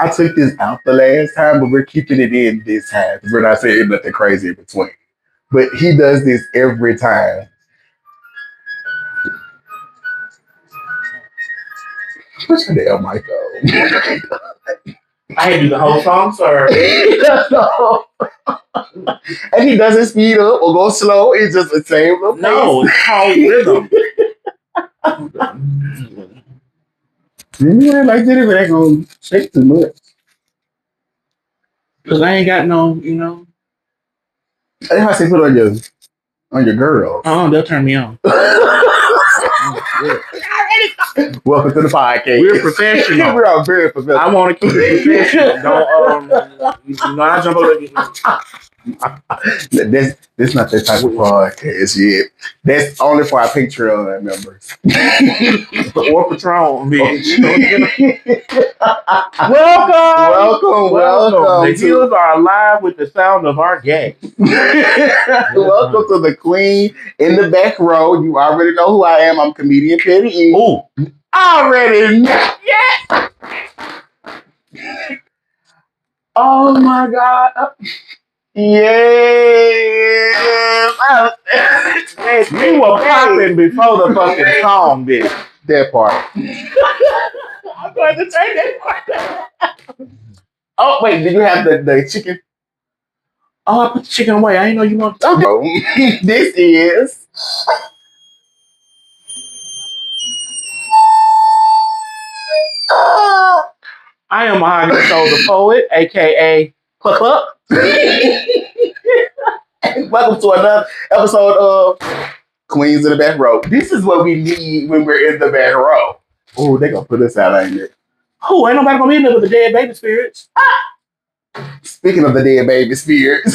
I took this out the last time, but we're keeping it in this time. We're not saying nothing crazy in between. But he does this every time. Put your damn mic on. I had to do the whole song, sir. No. And he doesn't speed up or go slow. It's just the same little pace. No, it's called rhythm. Yeah, like that, but ain't gonna shake too much. Because I ain't got no, you know. That's how I say put on your girl. Oh, they'll turn me on. Welcome to the podcast. We're professional. We're all very professional. I want to keep it professional. Don't, you know, I jump over. This not that type of podcast yet. That's only for our Patreon members. Or Patron, bitch. Welcome. The Hills are alive with the sound of our gay. Welcome to the Queen in the back row. You already know who I am. I'm comedian Petty E. Ooh. Already know. Yes. Oh my God. Yes. You were popping before the fucking song, bitch. That part. I'm going to take that part. Oh, wait. Did you have the chicken? Oh, I put the chicken away. I didn't know you want to. Okay. This is. I am Mahogany Soul the Poet, aka Pup Up. Welcome to another episode of Queens in the Back Row. This is what we need when we're in the back row. Oh, they gonna put us out, ain't it? Oh, ain't nobody gonna be in there with the dead baby spirits. Speaking of the dead baby spirits,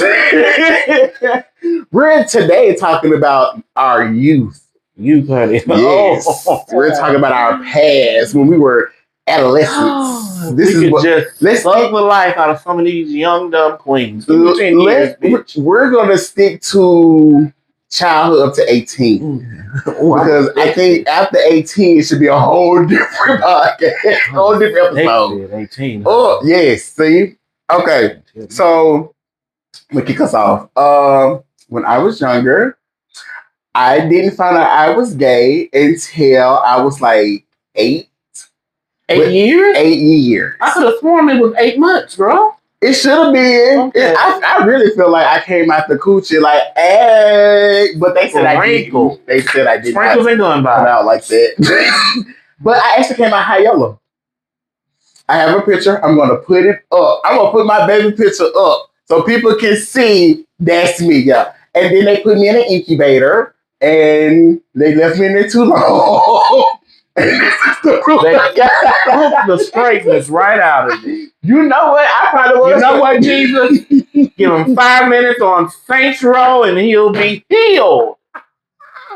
we're today talking about our youth. Youth, honey. Yes. We're talking about our past when we were adolescents. This is what let's suck the life out of some of these young dumb queens. We're gonna stick to childhood up to 18 because I think after 18 it should be a whole different podcast, whole different episode. 18. Oh yes, see. Okay, so we'll kick us off. When I was younger, I didn't find out I was gay until I was like 8. 8 years? 8 years. I could have sworn it was 8 months, bro. It should have been. Okay. I really feel like I came out the coochie like, hey, but they said I didn't. They said I didn't. Sprinkles ain't going by. Out like that. But I actually came out high yellow. I have a picture. I'm gonna put it up. I'm gonna put my baby picture up so people can see that's me, yeah. And then they put me in an incubator and they left me in there too long. The straightness right out of it. You know what? I probably was. You know what, Jesus? Give him 5 minutes on Saints Row and he'll be healed.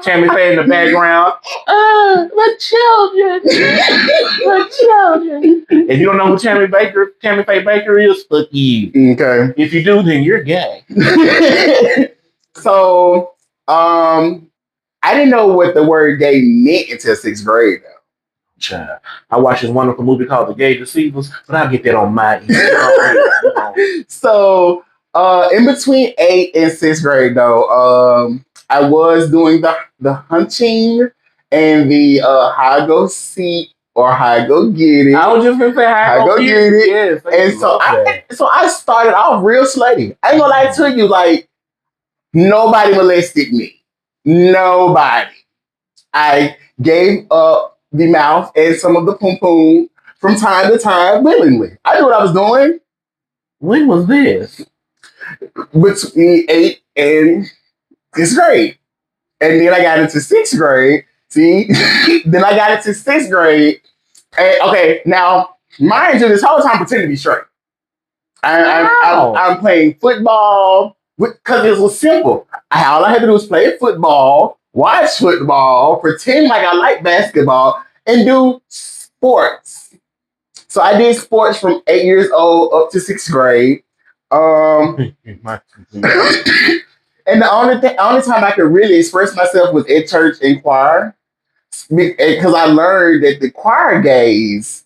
Tammy Faye in the background. My children. My children. If you don't know who Tammy Faye Baker is, fuck you. Okay. If you do, then you're gay. So, I didn't know what the word gay meant until 6th grade, though. Child. I watched this wonderful movie called The Gay Deceivers, but I'll get that on my end. So, in between 8th and 6th grade, though, I was doing the hunting and the how I go seek or how I go get it. I was just gonna say how I go get it. Yes, and so I started off real slutty. I ain't gonna lie to you, like nobody molested me. Nobody. I gave up the mouth and some of the pum pum from time to time willingly. I knew what I was doing. When was this? Between 8 and 6th grade. And then I got into 6th grade. See? Then I got into 6th grade. And, okay, now, mind you, this whole time pretending to be straight. I'm playing football because it was simple. All I had to do was play football, watch football, pretend like I like basketball, and do sports. So I did sports from 8 years old up to 6th grade. And the only time I could really express myself was at church and choir, because I learned that the choir gays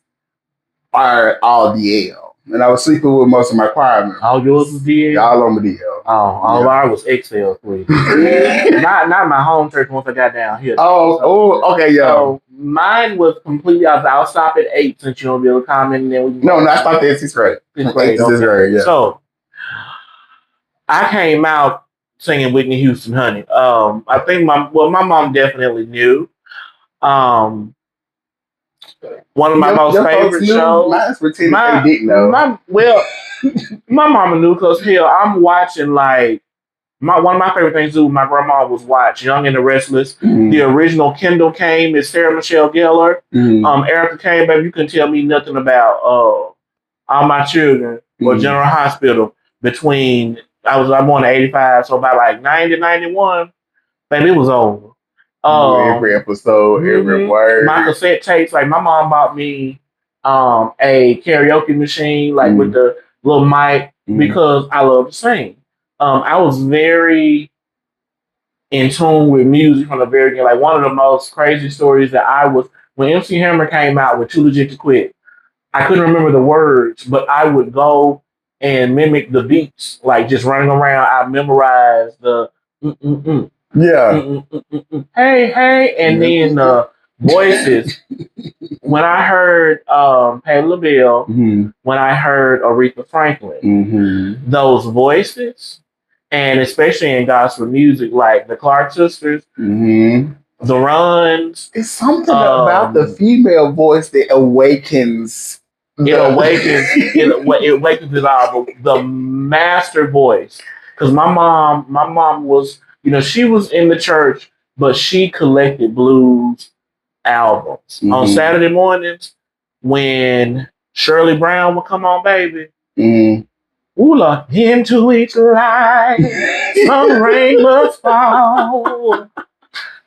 are all DL. and I was sleeping with most of my choir members. All yours was DL? Y'all on the DL. Oh, all of ours was XL, please. not my home church once I got down here. Okay, yeah. So mine was completely. I'll stop at 8 since you don't be able to comment. And then we No, I stopped at 6th grade. 6th grade. 6th grade, yeah. So I came out singing Whitney Houston, honey. I think my mom definitely knew. One of my most favorite shows. Mine's pretending they didn't know. My mama knew because hell, I'm watching like one of my favorite things to do. My grandma was watch Young and the Restless. Mm-hmm. The original Kendall came is Sarah Michelle Gellar. Mm-hmm. Erica came, baby. You can tell me nothing about All My Children or General Hospital between. I'm born in '85, so about like 90, 91, baby, it was over. Every episode, every word. My cassette tapes, like my mom bought me a karaoke machine, like with the little mic, because I love to sing. I was very in tune with music from the very beginning. Like one of the most crazy stories that when MC Hammer came out with Too Legit to Quit, I couldn't remember the words, but I would go and mimic the beats, like just running around. I memorized the yeah. Hey, and then the voices. When I heard Patti LaBelle, when I heard Aretha Franklin, those voices, and especially in gospel music, like the Clark Sisters, the Runs. It's something about the female voice that awakens. It awakens it all. The master voice. Because my mom was, she was in the church, but she collected blues albums. On Saturday mornings, when Shirley Brown would come on, baby. Ooh, Lord, into each life, some rain must fall.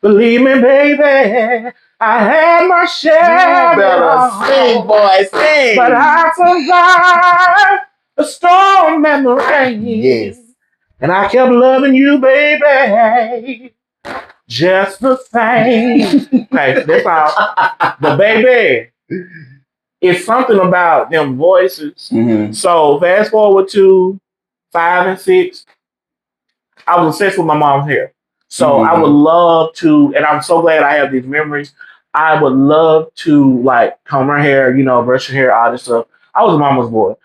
Believe me, baby, I had my share. You better sing, boy, sing. But I survived the storm and the rain. Yes. And I kept loving you, baby, just the same. Okay, that's all. But baby, it's something about them voices. So fast forward to 5 and 6, I was obsessed with my mom's hair. So I would love to, and I'm so glad I have these memories. I would love to like comb her hair, brush her hair, all this stuff. I was a mama's boy.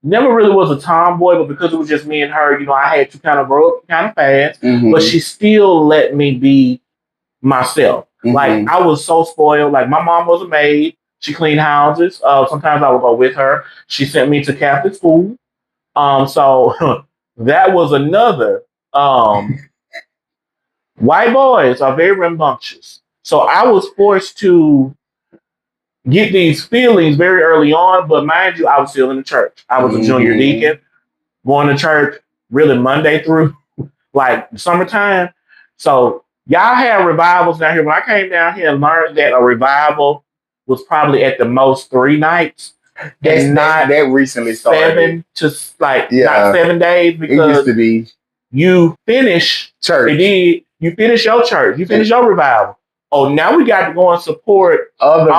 Never really was a tomboy, but because it was just me and her, I had to kind of grow up kind of fast. But she still let me be myself. Like I was so spoiled. Like my mom was a maid. She cleaned houses. Sometimes I would go with her. She sent me to Catholic school. So that was another. White boys are very rambunctious. So I was forced to get these feelings very early on, but mind you, I was still in the church. I was a junior deacon, going to church really Monday through like summertime. So y'all had revivals down here. When I came down here and learned that a revival was probably at the most 3 nights. That recently started. Not 7 days, because it used to be you finish church. You finish your church. You finish your revival. Oh, now we got to go and support all the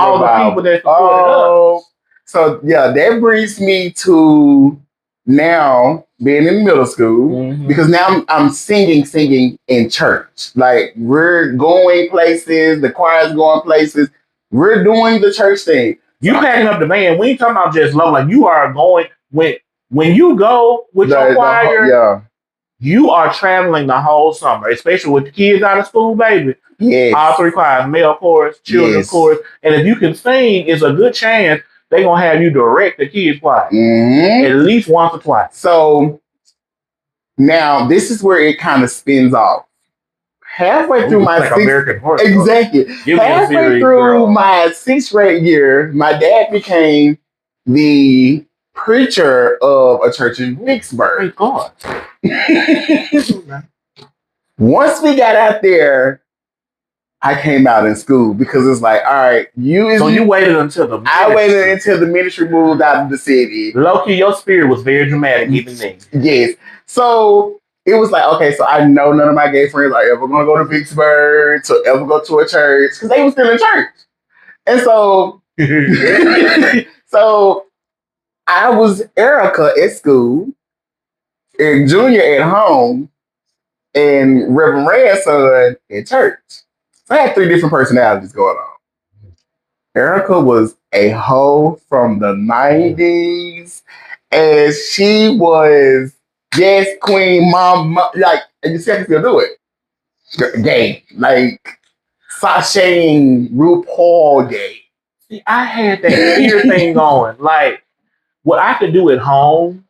people that supported us. So yeah, that brings me to now being in middle school, because now I'm singing in church. Like we're going places, the choir's going places. We're doing the church thing. You packing up the band. We ain't talking about just low. Like you are going when you go with your choir. You are traveling the whole summer, especially with the kids out of school, baby. Yes. All 3 choirs, male chorus, children's chorus. And if you can sing, it's a good chance they're going to have you direct the kids' choir. At least once or twice. So now this is where it kind of spins off. Halfway through my American Horror halfway through my 6th grade year, my dad became the preacher of a church in Vicksburg. Thank God. Once we got out there, I came out in school, because it's like, all right, you waited until the ministry. I waited until the ministry moved out of the city. Low-key, your spirit was very dramatic even then. Yes. So it was like, okay, so I know none of my gay friends are ever going to go to Vicksburg, to ever go to a church, because they were still in church. And so, so I was Erica at school, and Junior at home, and Reverend Red's son at church. So I had three different personalities going on. Erica was a hoe from the 90s, and she was yes, queen, like, and you see, I can still do it. Gay, like sashaying RuPaul gay. See, I had that fear thing going. Like, what I could do at home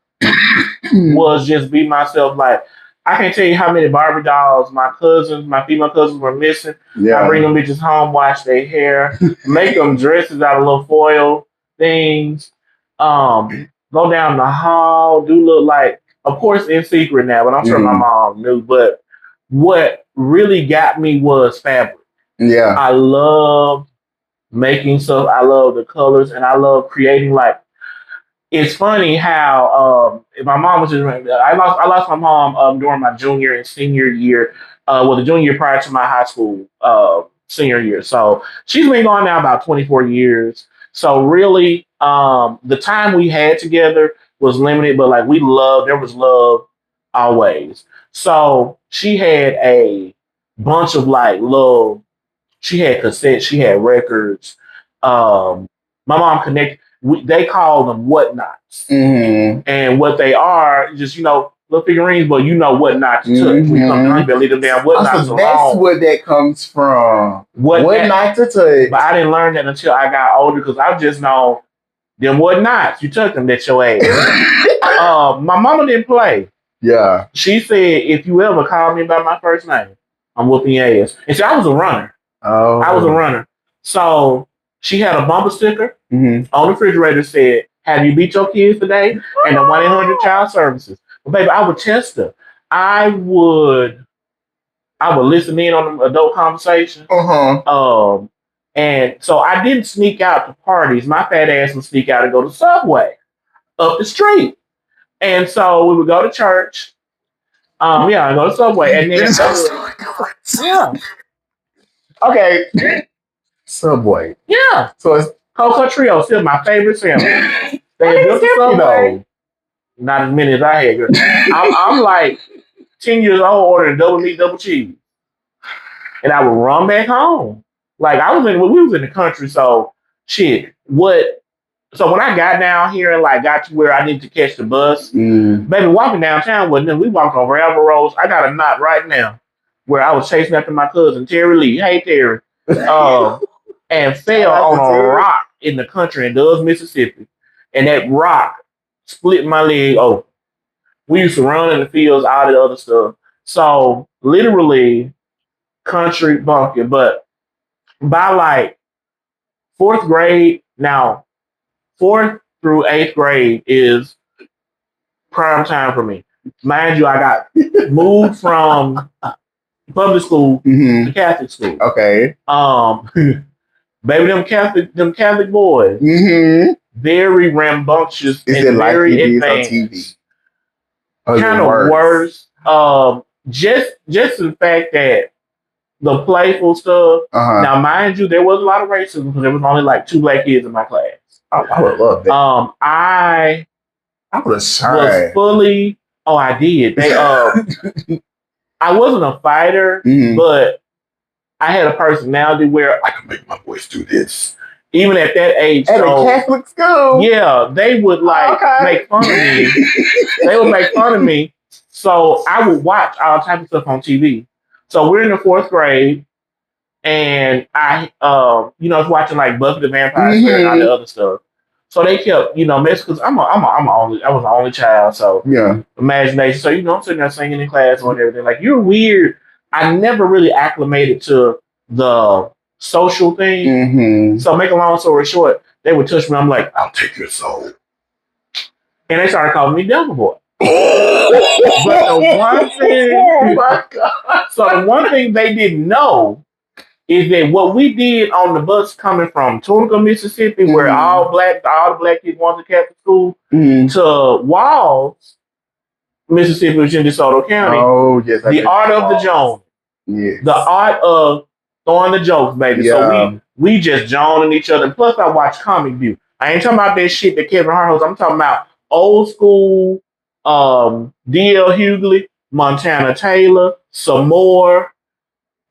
was just be myself. Like, I can't tell you how many Barbie dolls my female cousins were missing. Yeah. I bring them bitches home, wash their hair, make them dresses out of little foil things, go down the hall, do look like, of course, in secret now, but I'm sure my mom knew. But what really got me was fabric. Yeah. I love making stuff. I love the colors, and I love creating. Like, it's funny how my mom was just. I lost my mom during my junior and senior year. The junior year prior to my high school senior year. So she's been gone now about 24 years. So really, the time we had together was limited, but like there was love always. So she had a bunch of like little. She had cassettes, she had records. My mom connected. They call them whatnots, and what they are just little figurines, but what not to touch. We come to leave them down. Whatnots alone. That's where that comes from. What not to touch. But I didn't learn that until I got older because I just know them whatnots. You took them, that's your ass. My mama didn't play. Yeah. She said, if you ever call me by my first name, I'm whooping your ass. And so I was a runner. Oh. I was a runner. So she had a bumper sticker on the refrigerator said, have you beat your kids today? And the 1-800 child services. But baby, I would test her. I would listen in on the adult conversation. And so I didn't sneak out to parties. My fat ass would sneak out and go to Subway up the street. And so we would go to church. I go to Subway. And then yeah. Okay. Subway. Yeah. So it's Cocoa Trio, still my favorite sandwich. They built the Subway. Not as many as I had. I'm like 10 years old ordering double meat, double cheese. And I would run back home. Like we was in the country, so shit. So when I got down here and like got to where I needed to catch the bus, baby, walking downtown wasn't it? We walked on gravel roads. I got a knot right now where I was chasing after my cousin Terry Lee. Hey Terry. And fell on a rock in the country in Dulles, Mississippi. And that rock split my leg open. We used to run in the fields, all the other stuff. So literally country bumpkin. But by like 4th grade, now 4th through 8th grade is prime time for me. Mind you, I got moved from public school to Catholic school. Okay. Baby, them Catholic boys, very rambunctious and very advanced. Kind of worse. Just the fact that the playful stuff. Now, mind you, there was a lot of racism because there was only like 2 black kids in my class. I would love that. I would have tried. Was fully. Oh, I did. They I wasn't a fighter, but I had a personality where I could make my voice do this. Even at that age. At a Catholic school? Yeah, they would make fun of me. They would make fun of me. So I would watch all types of stuff on TV. So we're in the 4th grade, and I was watching like Buffy the Vampire Slayer and all the other stuff. So they kept, messing because I was the only child, so imagination. So I'm sitting there singing in class and everything. Like, you're weird. I never really acclimated to the social thing. So make a long story short, they would touch me. I'm like, I'll take your soul. And they started calling me Devil Boy. But the one thing, oh my God. So the one thing they didn't know is that what we did on the bus coming from Tunica, Mississippi, where all the black kids went to Catholic school, to Walls, Mississippi, which in DeSoto County. Oh, yes. The art of the Jones. Yes. The art of throwing the jokes, baby. Yeah. So we just joning each other. Plus, I watch Comic View. I ain't talking about that shit that Kevin Hart hosts. I'm talking about old school D.L. Hughley, Montana Taylor, some more.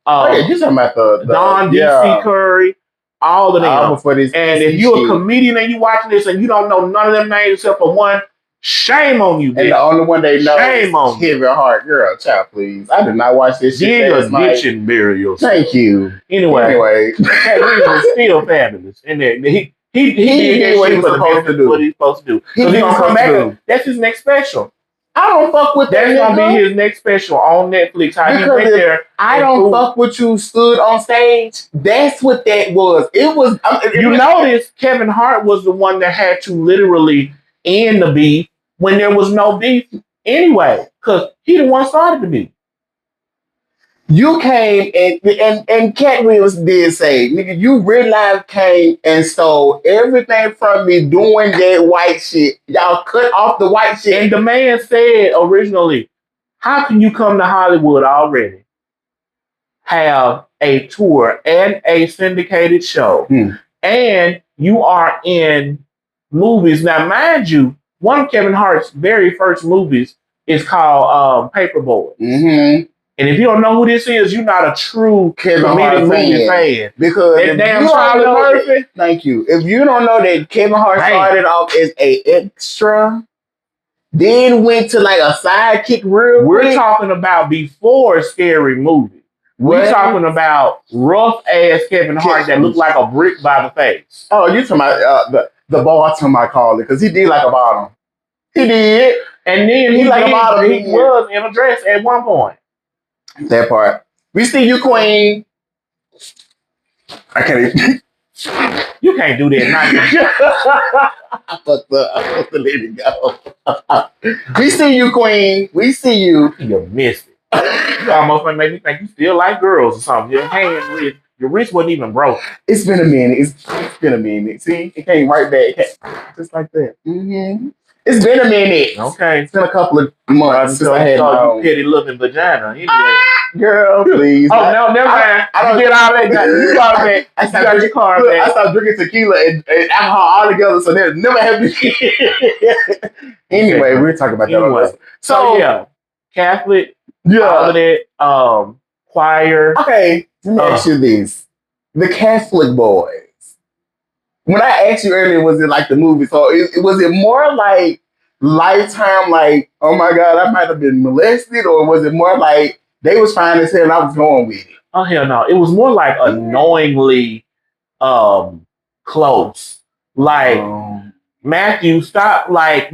Oh yeah, you talking about the Don D.C. Curry, all of all them. before this. And if you're a comedian and you watching this and you don't know none of them names except for one, shame on you, bitch. And the only one they know Shame on is Kevin Hart. Girl, child, please. I did not watch this shit last night. Addiction burials. Thank you. Anyway, Cat Williams is still fabulous. And he did what he was supposed to do. What he's supposed to do. He's gonna come back. That's his next special. I don't fuck with that. That's gonna be his next special on Netflix. How he went there. I don't fuck with you stood on stage. That's what that was. It was. You notice Kevin Hart was the one that had to literally end the beef when there was no beef anyway, because he the one started the beef. You came and Cat Williams did say, nigga, you real life came and stole everything from me doing that white shit. Y'all cut off the white shit. And the man said originally, how can you come to Hollywood already, have a tour and a syndicated show, and you are in movies? Now, mind you, one of Kevin Hart's very first movies is called Paperboy. Mm-hmm. And if you don't know who this is, you're not a true Kevin Hart fan. Because that damn Charlie Murphy. Thank you. If you don't know that Kevin Hart started off as a extra, then went to like a sidekick We're talking about before Scary Movie. We're talking about rough ass Kevin Hart that looked like a brick by the face. Oh, you talking about the bottom, I call it, because he did like a bottom. He did. And then he like a bottom. He was in a dress at one point. That part. We see you, Queen. I can't even. You can't do that. I fucked up. I supposed to let it go. We see you, Queen. We see you. You missed it. You almost make me think you still like girls or something. Your wrist wasn't even broke. It's been a minute. It's been a minute. See, it came right back. Just like that. Mm-hmm. It's been a minute. Okay. It's been a couple of months since I had you petty looking vagina. Anyway. Girl, please. Oh, no, never mind. I don't get all that. I got your car back. I stopped drinking tequila and alcohol all together, so that never happened. Anyway, we're talking about that. So yeah, Catholic, all of that, choir. Okay, let me ask you this. The Catholic boys. When I asked you earlier, was it like the movie? So was it more like Lifetime, like, oh my God, I might have been molested? Or was it more like they was fine as hell and I was going with it? Oh, hell no. It was more like annoyingly close. Like, Matthew, stop, like,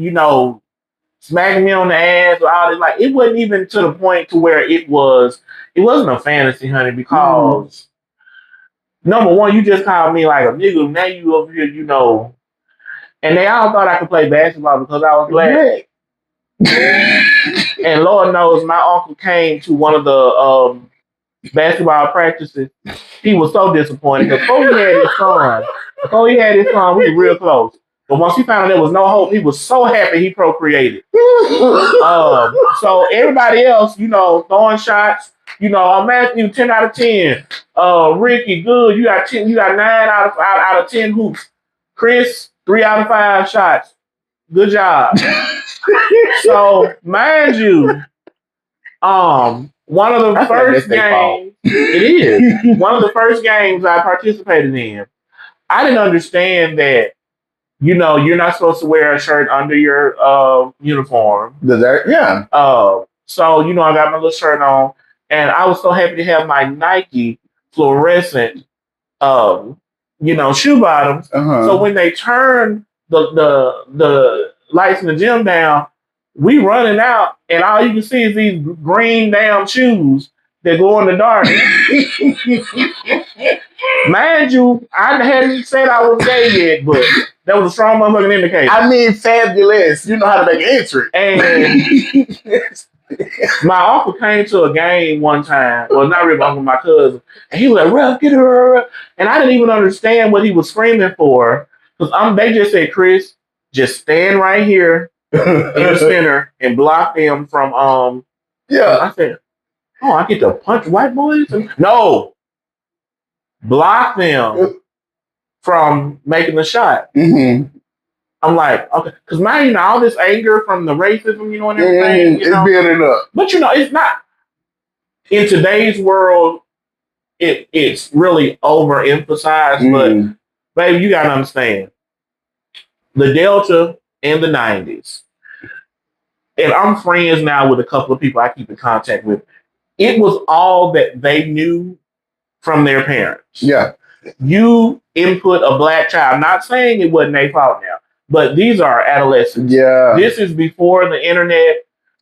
smacking me on the ass or all that. Like, it wasn't even to the point to where it wasn't a fantasy, honey, because number one, you just called me like a nigga. Now you over here, and they all thought I could play basketball because I was black. And Lord knows my uncle came to one of the basketball practices. He was so disappointed because before he had his son, we were real close. But once he found out there was no hope, he was so happy he procreated. So everybody else, throwing shots. Matthew, 10 out of 10. Ricky, good. You got 10. You got 9 out of 10 hoops. Chris, 3 out of 5 shots. Good job. So, mind you, one of the first games. It is one of the first games I participated in. I didn't understand that. You're not supposed to wear a shirt under your uniform. Yeah. So I got my little shirt on. And I was so happy to have my Nike fluorescent, shoe bottoms. So when they turn the lights in the gym down, we running out, and all you can see is these green damn shoes that go in the dark. Mind you, I hadn't said I was gay yet, but that was a strong motherfucking indicator. I mean, fabulous. You know how to make an entry. And my uncle came to a game one time. Well, not really, uncle, my cousin. And he was like, "Ref, get her." And I didn't even understand what he was screaming for. Because they just said, "Chris, just stand right here in the center and block them from." Yeah. I said, "Oh, I get to punch white boys?" No. Block them from making the shot. Mm-hmm. I'm like, okay, because man, all this anger from the racism, and everything, It's building up. But it's not in today's world. It's really overemphasized, but baby, you gotta understand the Delta in the '90s, and I'm friends now with a couple of people I keep in contact with. It was all that they knew from their parents. Yeah. You input a black child, not saying it wasn't their fault now, but these are adolescents. Yeah. This is before the internet.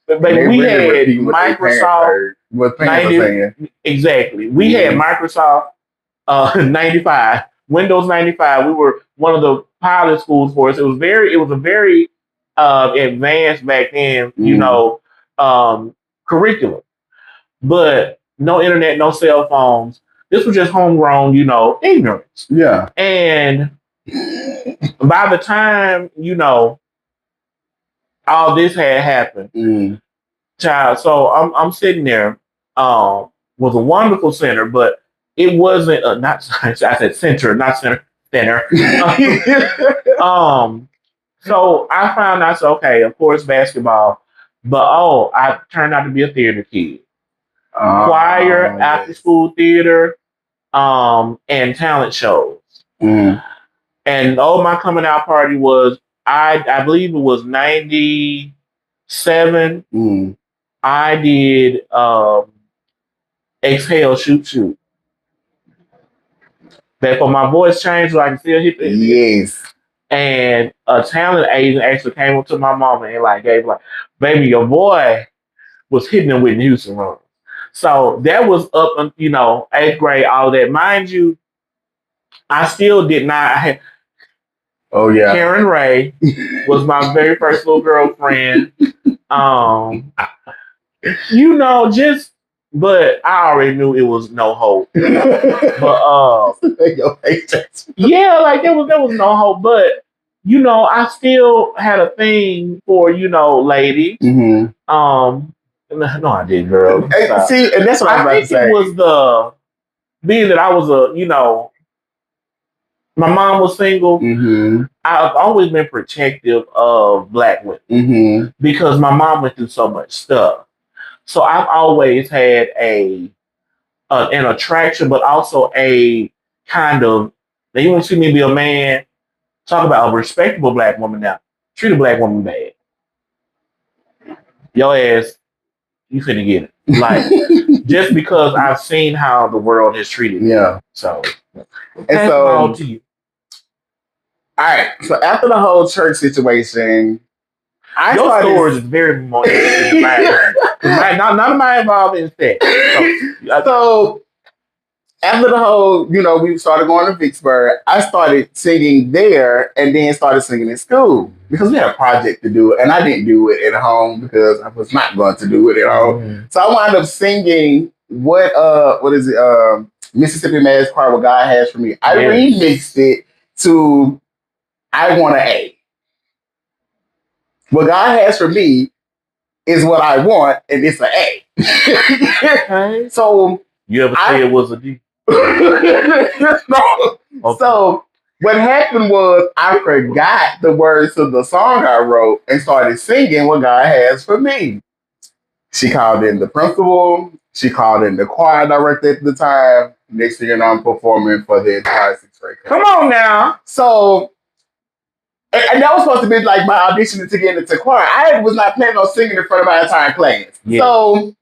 But we had Microsoft. What parents are saying. Exactly. We had Microsoft 95, Windows 95. We were one of the pilot schools for us. It was a very advanced back then, curriculum. But no internet, no cell phones. This was just homegrown, ignorance. Yeah. And by the time, all this had happened, child. So I'm sitting there, was a wonderful center, but it wasn't not I said center, not center. So I found out, okay, of course basketball, but I turned out to be a theater kid. Choir, after school theater, and talent shows. And my coming out party was I believe it was 97. I did Exhale Shoot. That for my voice changed so I can still hit it. Yes. And a talent agent actually came up to my mama and gave baby, your boy was hitting them with Houston runs. So that was up, 8th grade, all that. Mind you, I still did not. Karen Ray was my very first little girlfriend. But I already knew it was no hope. But yeah, there was no hope. But I still had a thing for lady. No, I didn't, girl. See, and that's what I think it was the being that I was my mom was single. I've always been protective of black women because my mom went through so much stuff. So I've always had an attraction, but also a kind of, now you want to see me be a man, talk about a respectable black woman now. Treat a black woman bad. Your ass, you finna get it. Just because I've seen how the world has treated me. Yeah. So, and so, all to you. All right. So after the whole church situation, your stories is very more interesting than mine. None of my involvement in sex. So after the whole, we started going to Vicksburg, I started singing there and then started singing in school because we had a project to do, and I didn't do it at home because I was not going to do it at home. So I wound up singing what is it? Mississippi Mass Choir, What God Has For Me. I remixed it to I Want an A. What God has for me is what I want, and it's an A. Okay. So you ever say it was a D? No. Okay. So what happened was I forgot the words to the song I wrote and started singing What God Has For Me. She called in the principal. She called in the choir director at the time. Next thing you know, I'm performing for the entire 6th grade class. Come on now. So. And that was supposed to be my audition to get into choir. I was not planning on singing in front of my entire class. Yeah. So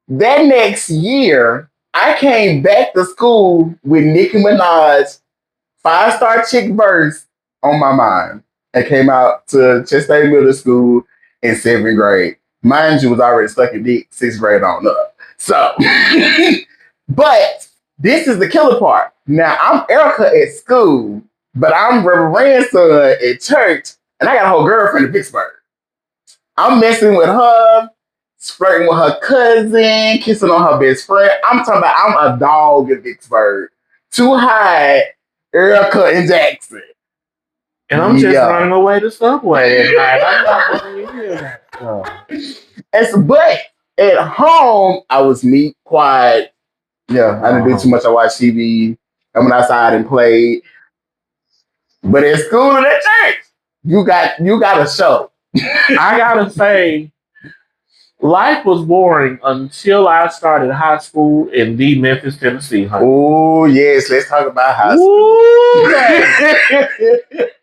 that next year, I came back to school with Nicki Minaj's 5-Star Chick verse on my mind. I came out to Chastain Middle School in 7th grade. Mind you, was already stuck in deep 6th grade on up. So, but this is the killer part. Now, I'm Erica at school. But I'm Reverend son at church, and I got a whole girlfriend in Vicksburg. I'm messing with her, flirting with her cousin, kissing on her best friend. I'm talking about I'm a dog in Vicksburg. Too high, Erica and Jackson. And I'm just running away to Subway at night. But at home, I was meek, quiet. Yeah, I didn't do too much. I watched TV. I went outside and played. But at school and at church, you got a show. I gotta say, life was boring until I started high school in Memphis, Tennessee. Honey. Oh yes, let's talk about high school.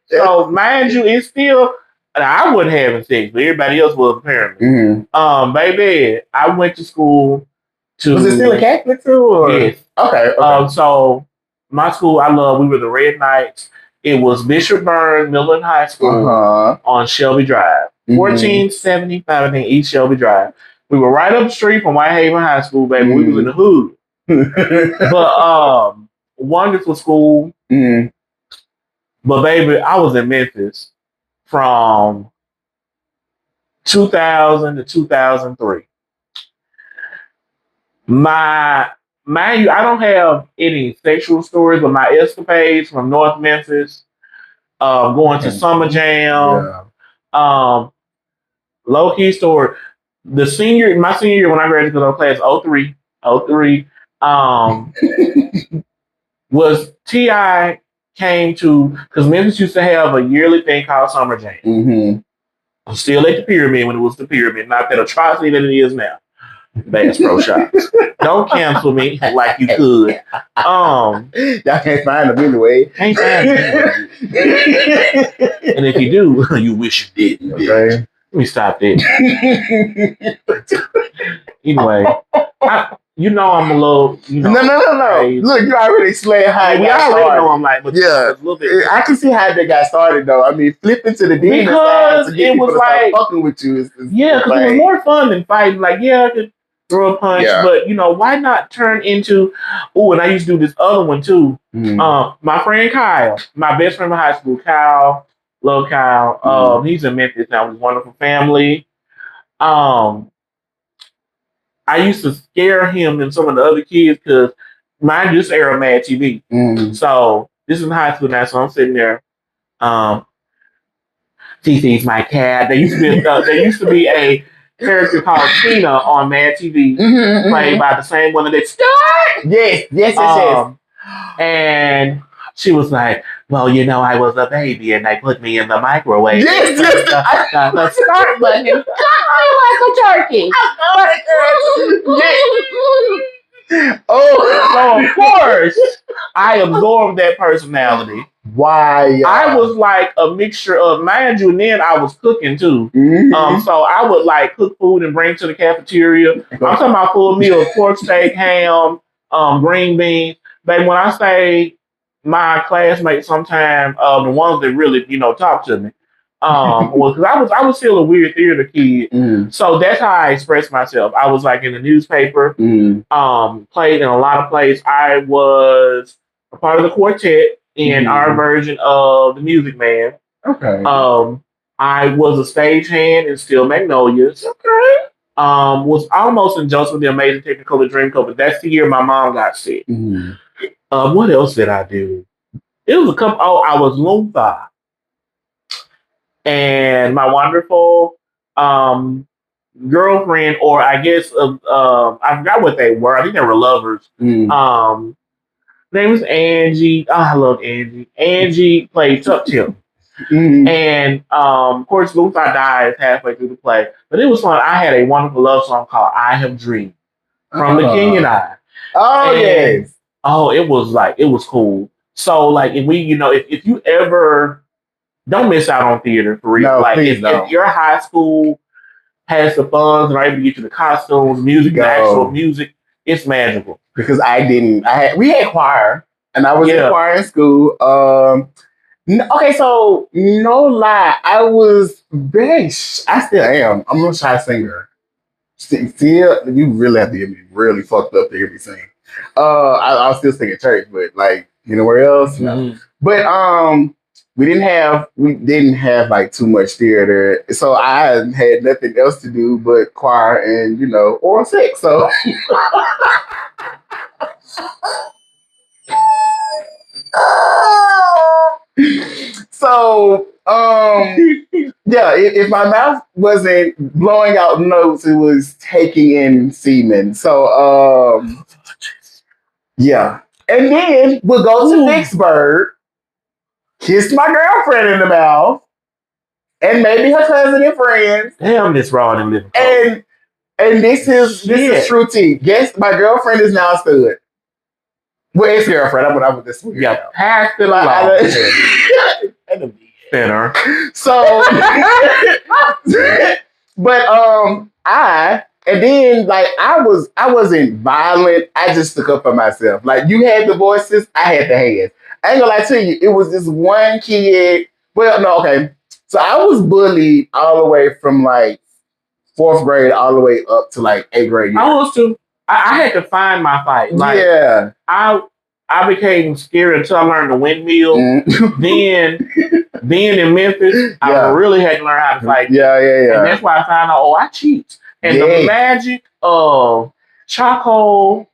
So mind you, it's still I wasn't having sex, but everybody else was apparently. Mm-hmm. Baby, I went to school to. Was it still a Catholic too? Or? Yes. Okay. So my school, we were the Red Knights. It was Bishop Burns Midland High School on Shelby Drive. 1475, I think, East Shelby Drive. We were right up the street from Whitehaven High School, baby. We was in the hood. But wonderful school. But baby, I was in Memphis from 2000 to 2003. Mind you, I don't have any sexual stories, but my escapades from North Memphis, going to Summer Jam, low key story. My senior year when I graduated class 03, was T.I. came to, because Memphis used to have a yearly thing called Summer Jam. I'm still at the Pyramid when it was the Pyramid, not that atrocity that it is now. Bass Pro Shops. Don't cancel me like you could. Y'all can't find them anyway. Can't find them. And if you do, you wish you did. Okay. Let me stop that. Anyway, I'm a little. No. Look, you already explained how we already know I'm like, but yeah. A little bit. I can see how that got started though. I mean, flipping to the demon because it was like fucking with you. Because it was more fun than fighting. Like, I could throw a punch, but why not turn into? Oh, and I used to do this other one too. My friend Kyle, my best friend in high school, Kyle, love Kyle. He's in Memphis now with a wonderful family. I used to scare him and some of the other kids because mine just aired Mad TV. So this is in high school now, so I'm sitting there. TC's my cat. There used to be a character called Tina on Mad TV, played by the same one that Start. Yes. And she was like, "Well, I was a baby, and they put me in the microwave." Yes. The start button cut me like a turkey. So of course, I absorbed that personality. Why? I was like a mixture of, mind you, and then I was cooking too. So I would like cook food and bring to the cafeteria. I'm talking about full meal, pork steak, ham, green beans. But when I say my classmates, sometimes the ones that really talk to me, because I was still a weird theater kid. So that's how I expressed myself. I was like in the newspaper, played in a lot of plays. I was a part of the quartet in our version of the Music Man. Okay. I was a stagehand in Steel Magnolias. Okay. Was almost in Joseph the Amazing Technicolor Dreamcoat, but that's the year my mom got sick. What else did I do? It was a couple. Oh, I was Luntha. And my wonderful girlfriend, or I guess I forgot what they were. I think they were lovers. Name was Angie. Oh, I love Angie. Angie played Tuck Tim. And of course, Luntha dies halfway through the play. But it was fun. I had a wonderful love song called "I Have Dreamed" from The King and I. Oh, yes. Oh, it was cool. So like, if you ever don't miss out on theater for real. No, like if your high school has the funds and are able to get you the costumes, music, the actual music, it's magical. Because we had choir, and I was in choir in school. Okay, so no lie, I was I still am. I'm a shy singer. Still, you really have to get me really fucked up to hear me sing. I'll still sing at church, but like anywhere else, no. But we didn't have like too much theater, so I had nothing else to do but choir and oral sex. So if my mouth wasn't blowing out notes, it was taking in semen. So and then we'll go to Vicksburg. kissed my girlfriend in the mouth, and maybe her cousin and friends. Damn, this raw and living. And this is true tea. Guess my girlfriend is now a stud. Well, ex-girlfriend. I'm with this one. Yeah, passed it along. Thinner. So, but and then like I wasn't violent. I just stuck up for myself. Like you had the voices, I had the hands. I ain't gonna lie to you. It was this one kid. Well, no, okay. So I was bullied all the way from like 4th grade all the way up to like 8th grade. I was too. I had to find my fight. Like, yeah. I became scared until I learned the windmill. Then in Memphis, I really had to learn how to fight. Yeah. And that's why I found out, I cheat. And the magic of charcoal,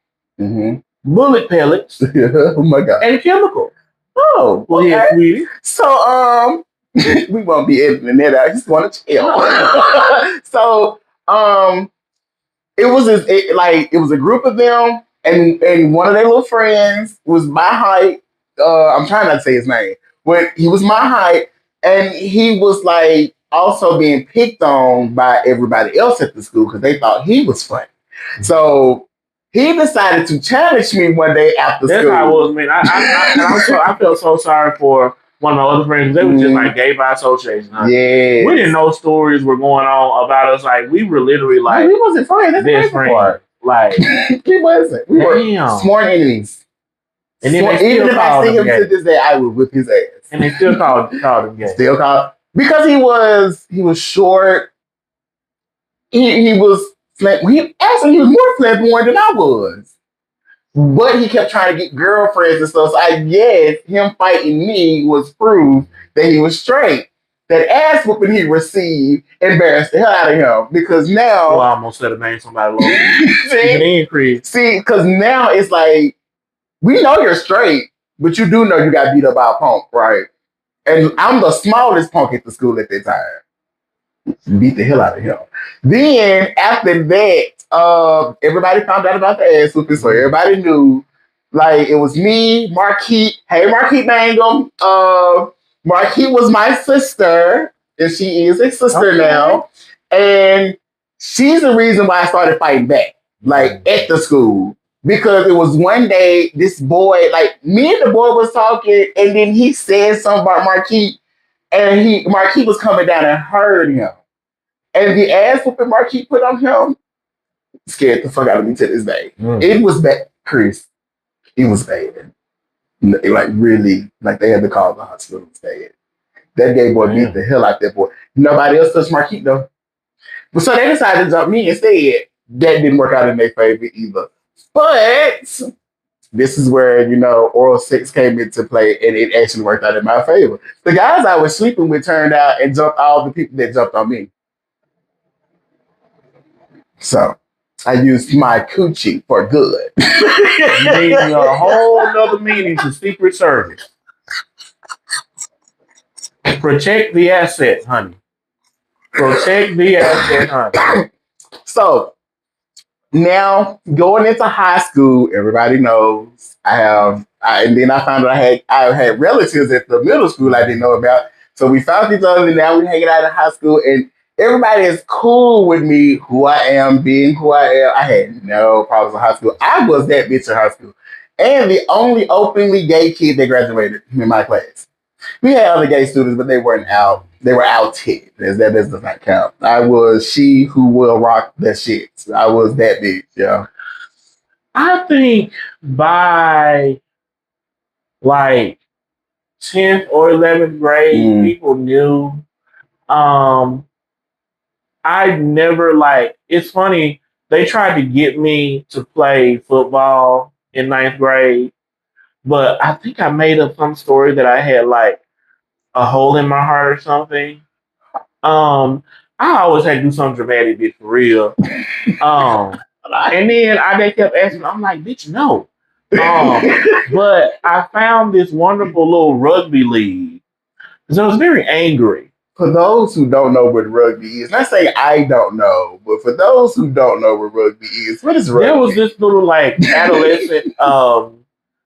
bullet pellets, oh my God, and chemical. Oh, well, yeah, sweetie. So, we won't be editing that out. I just want to chill. So, it was a group of them, and one of their little friends was my height. I'm trying not to say his name, but he was my height, and he was like also being picked on by everybody else at the school because they thought he was funny. So he decided to challenge me one day after school. That's how it was, man. I felt so sorry for one of my other friends. They were just like gay by association. Huh? Yeah, we didn't know stories were going on about us. Like we were literally like we wasn't friends. That's best friends. Like he wasn't. We were sworn enemies. And then even if I see him to this day, I would whip his ass. And they still called him gay. Still called because he was short. He was he was more flamboyant than I was. But he kept trying to get girlfriends and stuff. So I guess him fighting me was proof that he was straight. That ass whooping he received embarrassed the hell out of him because now. Well, I almost said a name somebody low. See, because now it's like we know you're straight, but you do know you got beat up by a punk, right? And I'm the smallest punk at the school at that time. Beat the hell out of him. Then after that, everybody found out about the ass whooping, so everybody knew. Like it was me, Marquis. Hey, Marquis Mangum. Marquis was my sister, and she is a sister now. And she's the reason why I started fighting back, like at the school. Because it was one day, this boy, like me and the boy was talking, and then he said something about Marquis, and Marquis was coming down and heard him. And the ass whooping Marquis put on him scared the fuck out of me to this day. It was bad, Chris. It was bad. Like really, like they had to call the hospital. It was bad. That gay boy beat the hell out that boy. Nobody else touched Marquis though. But so they decided to jump me instead. That didn't work out in their favor either. But this is where, oral sex came into play and it actually worked out in my favor. The guys I was sleeping with turned out and jumped all the people that jumped on me. So I used my coochie for good. You gave me a whole other meaning to Secret Service. Protect the asset, honey. Protect the asset, honey. So now going into high school, everybody knows and then I found out I had relatives at the middle school I didn't know about. So we found each other and now we're hanging out in high school and everybody is cool with me, who I am, being who I am. I had no problems in high school. I was that bitch in high school. And the only openly gay kid that graduated in my class. We had other gay students, but they weren't out. They were outed. That does not count. I was she who will rock the shit. I was that bitch, yeah. I think by like 10th or 11th grade, people knew. I never it's funny, they tried to get me to play football in 9th grade, but I think I made up some story that I had like a hole in my heart or something. I always had to do something dramatic, bitch, for real. And then they kept asking, I'm like, bitch, no. But I found this wonderful little rugby league. So I was very angry. For those who don't know what rugby is, not saying I don't know, but for those who don't know what rugby is, what is rugby? There was this little adolescent,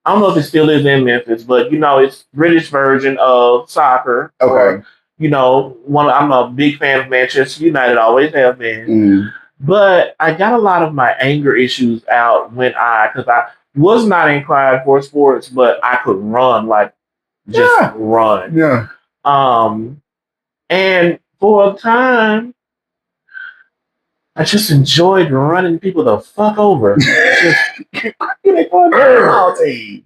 I don't know if it still is in Memphis, but it's British version of soccer. Okay. I'm a big fan of Manchester United, always have been. Mm. But I got a lot of my anger issues out because I was not inclined for sports, but I could run, like just run. Yeah. And for a time, I just enjoyed running people the fuck over. Just, Football team.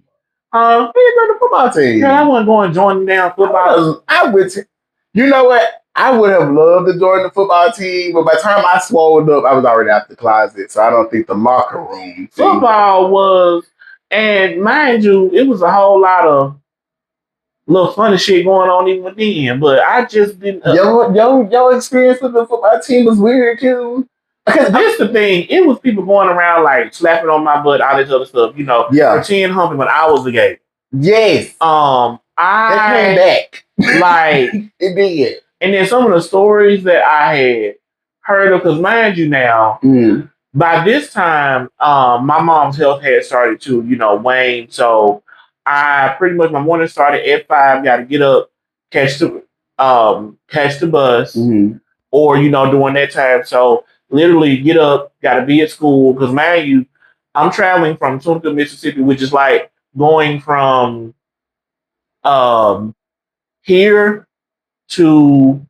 The football team. Girl, I wasn't going to join down football. I would. You know what? I would have loved to join the football team, but by the time I swallowed up, I was already out the closet. So I don't think the locker room. Football was, and mind you, it was a whole lot of little funny shit going on even then. But I just didn't. Your experience with the football team was weird too. Because this the thing, it was people going around like slapping on my butt, all this other stuff, pretend humping when I was a gay. Yes. I came back. Like it did. And then some of the stories that I had heard of, because mind you now, by this time, my mom's health had started to, wane. So I pretty much, my morning started at 5, got to get up, catch the bus, or, during that time. So literally get up, got to be at school, because mind you, I'm traveling from Tunica, Mississippi, which is like going from here to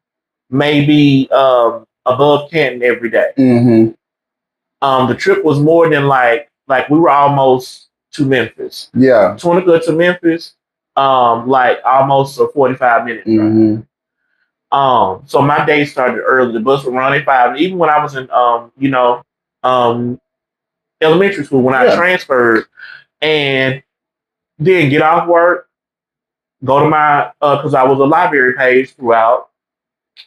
maybe above Canton every day. The trip was more than like we were almost to Memphis. Yeah. Tunica to Memphis, like almost a 45-minute drive. So my day started early. The bus would run at 5. Even when I was in elementary school, when I transferred, and then get off work, go to my because I was a library page throughout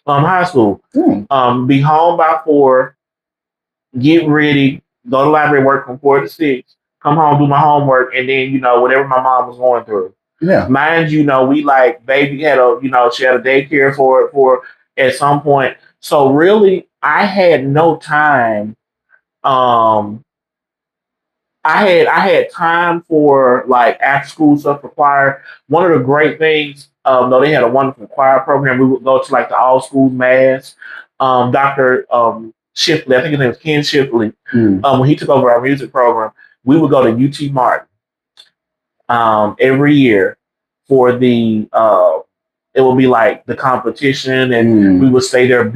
high school. Be home by 4, get ready, go to the library, work from 4 to 6, come home, do my homework, and then whatever my mom was going through. Yeah. Mind you, we like baby had she had a daycare for at some point. So really, I had no time. I had time for like after school stuff for choir. One of the great things, though, they had a wonderful choir program. We would go to like the all school mass. Dr. Shipley, I think his name was Ken Shipley. When he took over our music program, we would go to UT Martin every year for the it would be like the competition, and we would stay there.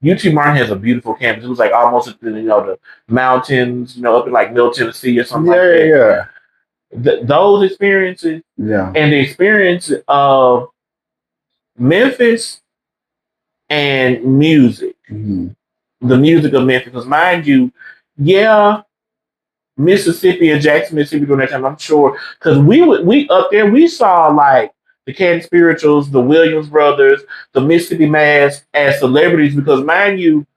UT Martin has a beautiful campus. It was like almost at the mountains, up in like Middle Tennessee or something like that. Yeah. Those experiences, and the experience of Memphis and music, the music of Memphis. Because mind you, Mississippi and Jackson, Mississippi during that time, I'm sure, because we up there, we saw like the Canton Spirituals, the Williams Brothers, the Mississippi Mass as celebrities. Because mind you,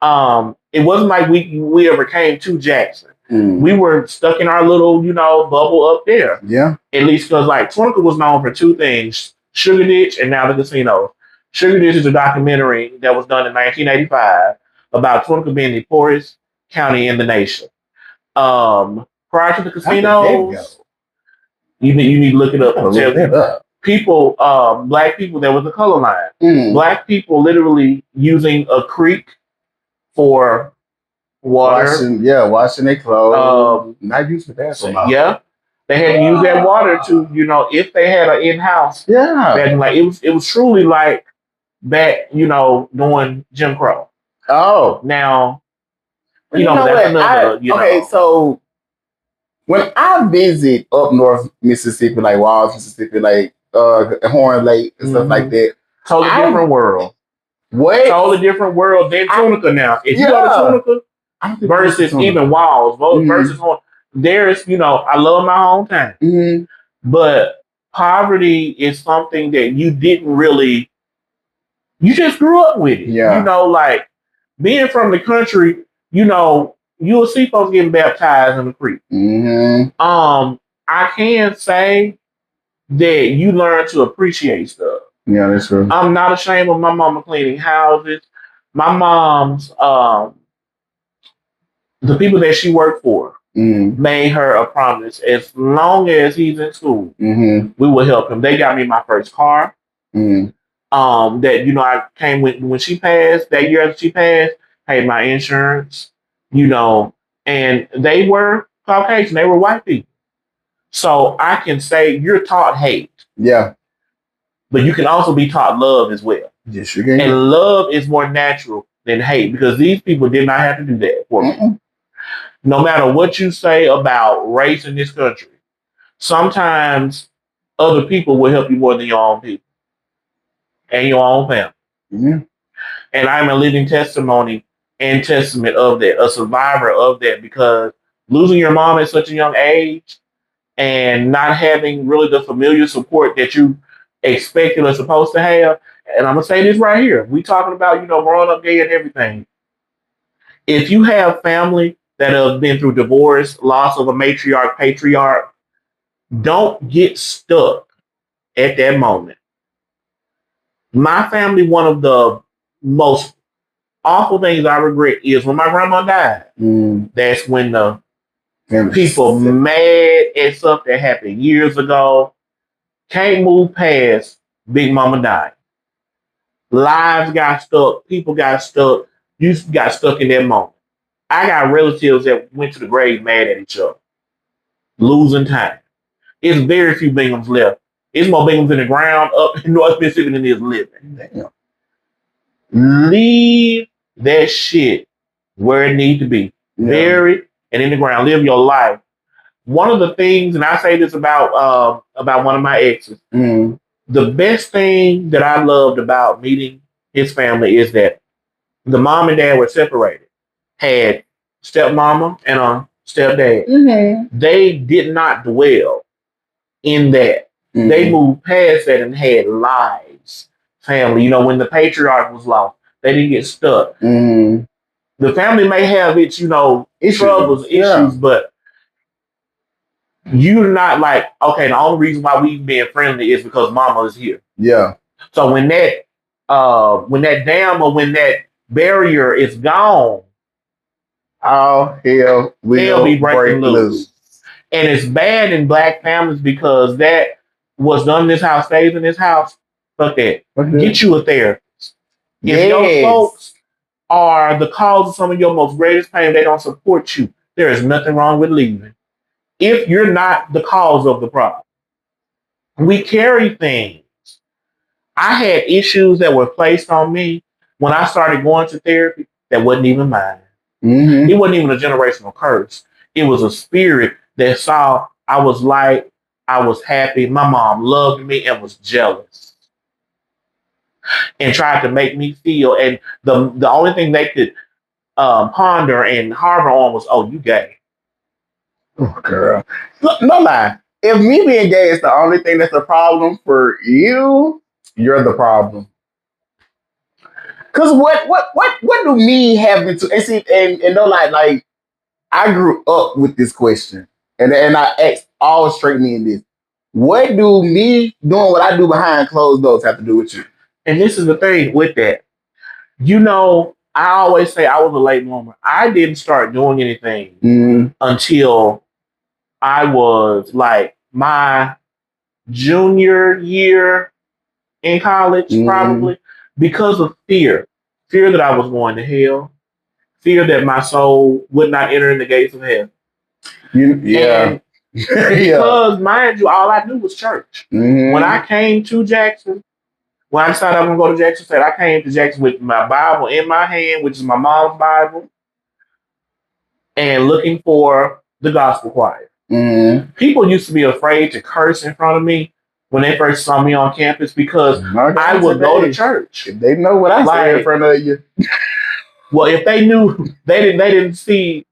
it wasn't like we ever came to Jackson. We were stuck in our little, bubble up there. Yeah. At least because like Tunica was known for 2 things: Sugar Ditch and now the casino. Sugar Ditch is a documentary that was done in 1985 about Tunica being the poorest county in the nation. Prior to the casinos, you need to look it up. People, black people, there was a color line. Black people literally using a creek for water. Washing their clothes. Not using the bathroom. Yeah. They had to use that water to, if they had an in-house. Yeah. Like it was truly like back, doing Jim Crow. Oh. Now, that's another, Okay, so when I visit up north Mississippi, like Walls, Mississippi, like Horn Lake and stuff like that. Totally different world. What? Totally different world than Tunica now. If you go to Tunica versus even Walls, versus Horn, there's, I love my hometown. But poverty is something that you didn't really, you just grew up with it. Yeah. Like being from the country, you'll see folks getting baptized in the creek. I can say that you learn to appreciate stuff. Yeah, that's true. I'm not ashamed of my mama cleaning houses. My mom's, the people that she worked for, made her a promise. As long as he's in school, we will help him. They got me my first car. That I came with when she passed that year. After she passed, paid my insurance. And they were Caucasian. They were white people. So I can say you're taught hate. Yeah. But you can also be taught love as well. Yes, you can. And love is more natural than hate because these people did not have to do that for me. No matter what you say about race in this country, sometimes other people will help you more than your own people and your own family. And I'm a living testimony and testament of that, a survivor of that, because losing your mom at such a young age and not having really the familiar support that you expected or supposed to have. And I'm gonna say this right here. We talking about, growing up gay and everything. If you have family that have been through divorce, loss of a matriarch, patriarch, don't get stuck at that moment. My family, one of the most awful things I regret is when my grandma died. That's when the people mad at stuff that happened years ago can't move past Big Mama died. Lives got stuck. People got stuck. You got stuck in that moment. I got relatives that went to the grave mad at each other, losing time. It's very few Binghams left. It's more Binghams in the ground up in North Mississippi than there's living. Damn. Leave that shit where it needs to be. Yeah. Buried and in the ground. Live your life. One of the things, and I say this about one of my exes, the best thing that I loved about meeting his family is that the mom and dad were separated. Had stepmama and a stepdad. They did not dwell in that. They moved past that and had lives, family. When the patriarch was lost, they didn't get stuck. The family may have its, troubles, issues, but you're not like, okay, the only reason why we being friendly is because mama is here. Yeah. So when that dam or when that barrier is gone, all hell will be breaking loose. And it's bad in black families because that what's done in this house stays in this house. Fuck that. Get you a therapist. If your folks are the cause of some of your most greatest pain, they don't support you, there is nothing wrong with leaving. If you're not the cause of the problem. We carry things. I had issues that were placed on me when I started going to therapy that wasn't even mine. It wasn't even a generational curse. It was a spirit that saw I was light, I was happy, my mom loved me and was jealous. And tried to make me feel, and the only thing they could ponder and harbor on was, oh, you gay. Oh, girl. No lie. If me being gay is the only thing that's a problem for you, you're the problem. Cause what do me having to and see and no like I grew up with this question and I asked all straight me in this. What do me doing what I do behind closed doors have to do with you? And this is the thing with that. I always say I was a late bloomer. I didn't start doing anything until I was like my junior year in college, probably, because of fear. Fear that I was going to hell. Fear that my soul would not enter in the gates of heaven. Yeah. Because, mind you, all I knew was church. When I came to Jackson, when I decided I was going to go to Jackson State, I came to Jackson with my Bible in my hand, which is my mom's Bible, and looking for the gospel choir. People used to be afraid to curse in front of me when they first saw me on campus because I would go to church. If they know what I say in front of you. Well, if they knew, they didn't see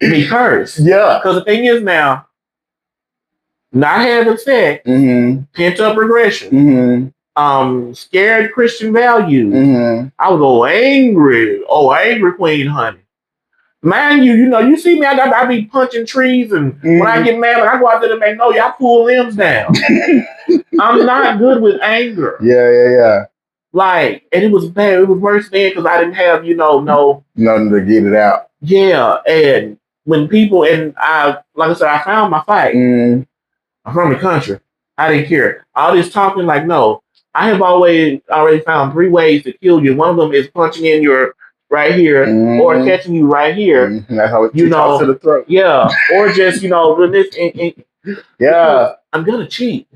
me curse. Yeah. Because the thing is now, not having sex, pent up regression, scared Christian values. I was angry Queen Honey. Mind you, you see me, I be punching trees, and when I get mad, I go out there to make noise, I pull limbs down. I'm not good with anger. Yeah. And it was bad. It was worse then because I didn't have, no. Nothing to get it out. Yeah, and when people and I, like I said, I found my fight. Mm. I'm from the country. I didn't care. All this talking, like, no. I have already found 3 ways to kill you. One of them is punching in your right here or catching you right here. That's how it You talks to know, the throat. yeah. Or just, doing this Yeah. I'm gonna cheat.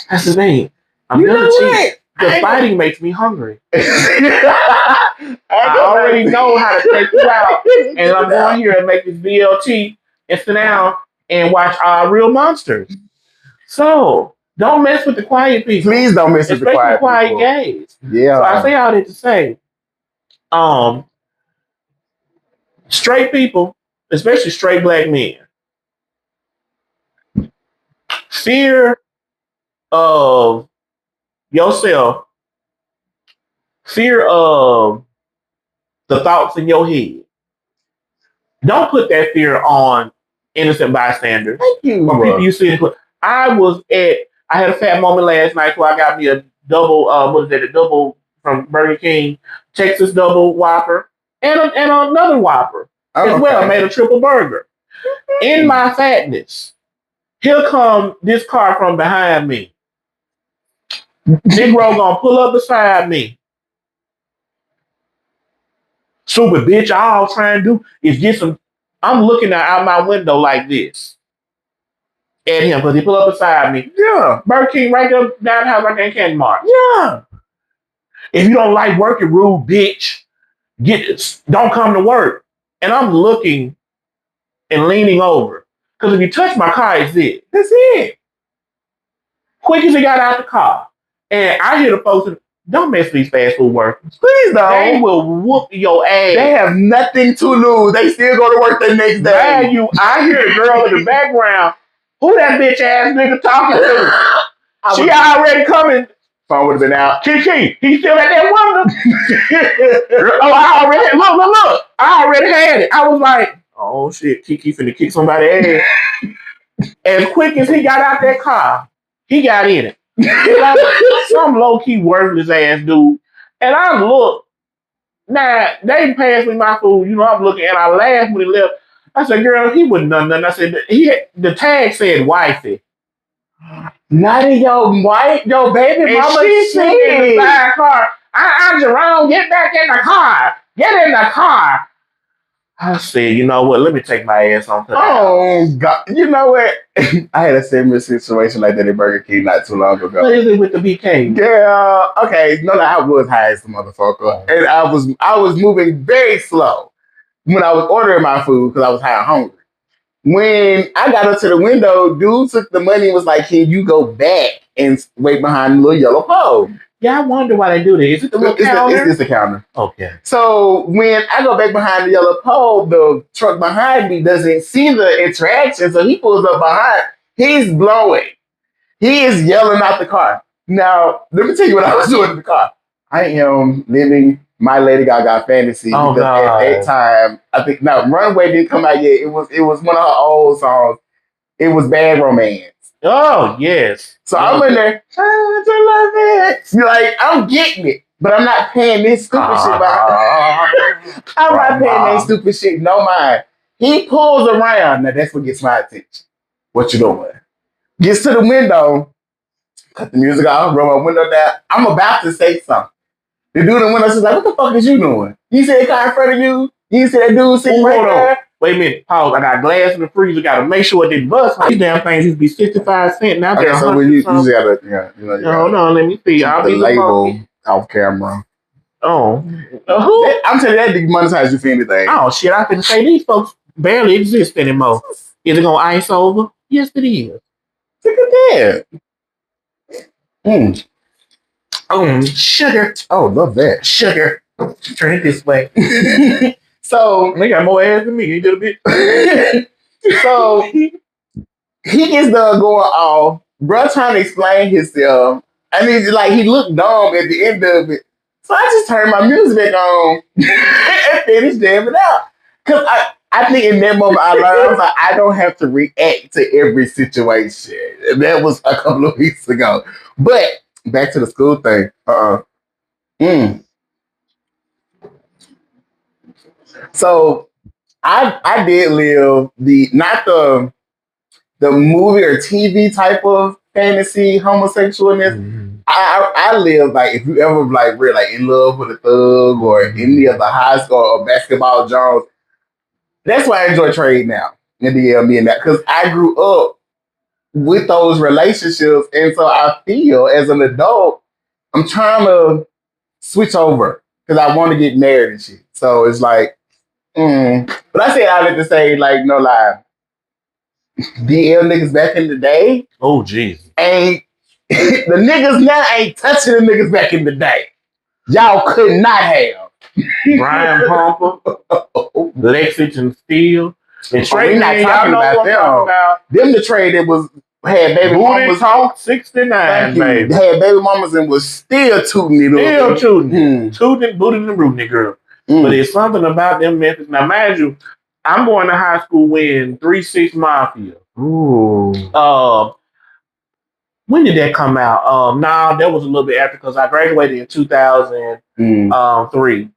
That's the thing. I'm You gonna know cheat. what? The fighting makes me hungry. I already know how to take you out, and I'm going here and make this BLT and sit down and watch Real Monsters. So don't mess with the quiet people. Please don't mess with the especially quiet people. gays. Yeah. So I say all that to say, straight people, especially straight black men, fear of yourself, fear of the thoughts in your head. Don't put that fear on innocent bystanders. Thank you. Or people you see in the I had a fat moment last night where I got me a double, a double from Burger King, Texas double Whopper, and another Whopper as well. I made a triple burger. In my fatness, here come this car from behind me. Negro gonna pull up beside me. Stupid bitch, all I'm trying to do is get some. I'm looking out my window like this at him because he pull up beside me. Yeah. Burger King right there down the house right there in Candy Mart. Yeah. If you don't like working, rude bitch, don't come to work. And I'm looking and leaning over. Because if you touch my car, it's it. That's it. Quick as he got out the car. And I hear the folks, don't mess with these fast food workers. Please don't. They will whoop your ass. They have nothing to lose. They still go to work the next day. I hear a girl in the background. Who that bitch ass nigga talking to? She already coming. Phone would have been out. Kiki, he still at that window. I already look. I already had it. I was like, oh shit, Kiki finna kick somebody's ass. As quick as he got out that car, he got in it. Like some low key worthless ass dude. And I look. Now they passed me my food. I'm looking, and I laughed when he left. I said, "Girl, he wouldn't done nothing." I said, the tag said wifey. Not in your baby mama shit. In the car. Jerome, get back in the car. Get in the car. I said, you know what? Let me take my ass on to the house. God. You know what? I had a similar situation like that at Burger King not too long ago. What is it with the BK? Yeah, okay. No, I was high as the motherfucker. And I was moving very slow when I was ordering my food because I was high and hungry. When I got up to the window, dude took the money and was like, can you go back and wait behind the little yellow pole? Yeah, I wonder why they do that. Is it the little counter? It's the counter. Okay. So when I go back behind the yellow pole, the truck behind me doesn't see the interaction, so he pulls up behind. He's blowing. He is yelling out the car. Now, let me tell you what I was doing in the car. I am living my Lady Gaga fantasy. Oh, God. At that time, I think Runaway didn't come out yet. It was one of her old songs. It was Bad Romance. Oh, yes. So I'm in there, trying to love it. Like, I'm getting it, but I'm not paying this stupid shit. I'm not paying that stupid shit. No mind. He pulls around. Now, that's what gets my attention. What you doing? Gets to the window, cut the music off, roll my window down. I'm about to say something. The dude in the window is like, what the fuck is you doing? You see that car in front of you? You see that dude sitting right there? Wait a minute, pause. I got glass in the freezer. Got to make sure it didn't bust. These damn things used to be 65 cents. Now they're so you just gotta, hold on, let me see. I'll be label off camera. Oh, who? I'm telling you, that demonetize you for anything. Oh shit! I can say these folks barely exist anymore. Is it gonna ice over? Yes, it is. Look at that. Sugar. Oh, love that. Sugar. Turn it this way. So they got more ass than me. He did a bit. So he gets done going off. Bruh trying to explain himself. I mean, like he looked dumb at the end of it. So I just turned my music back on and finished jamming out. Cause I think in that moment I learned I was like, I don't have to react to every situation. And that was a couple of weeks ago. But back to the school thing. So I did live not the movie or TV type of fantasy homosexualness. I live like if you ever like real like in love with a thug or any of the high school or basketball Jones. That's why I enjoy trade now and me and that because I grew up with those relationships, and so I feel as an adult I'm trying to switch over because I want to get married and shit. So it's like, but I say I like to say like no lie. DL niggas back in the day Oh, jeez. ain't the niggas now ain't touching the niggas back in the day. Y'all could not have. Brian Pumper, Lexington Steel, and We not talking about them. Them the trade that was had baby Booty mamas. Talk 69, Thank you. baby. They had baby mamas and was still tooting it up. Still tooting. Tooting, booting, and rooting it, girl. But there's something about them Memphis. Now, mind you, I'm going to high school when 3-6 Mafia. Ooh. When did that come out? Nah, that was a little bit after because I graduated in 2003.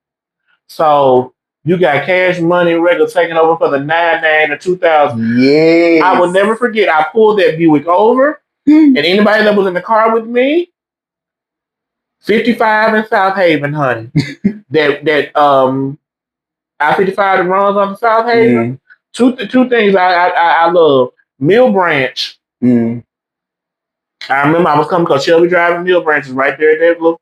So you got Cash Money regular taking over for the 99 or 2000. Yes. I will never forget. I pulled that Buick over, and anybody that was in the car with me, 55 in South Haven, honey. that I-55 that runs on South Haven. Two things I love. Mill Branch. I remember I was coming because Shelby Drive and Mill Branch is right there at that little.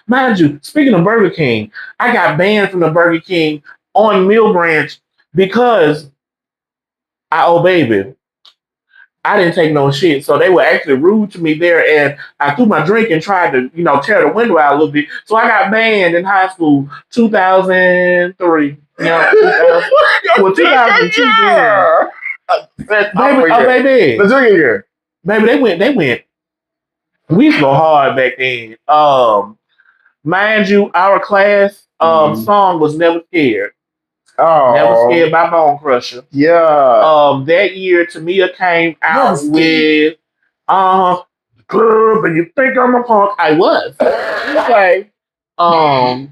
Mind you, speaking of Burger King, I got banned from the Burger King on Mill Branch because I owe baby. I didn't take no shit. So they were actually rude to me there, and I threw my drink and tried to, tear the window out a little bit. So I got banned in high school 2003. 2002. Baby. Let's drink it here. Baby, they went. We used to go hard back then. Mind you, our class song was Never Scared. Oh. Never Scared by Bone Crusher. Yeah. That year, Tamia came out with Club, and you think I'm a punk? I was. Okay. And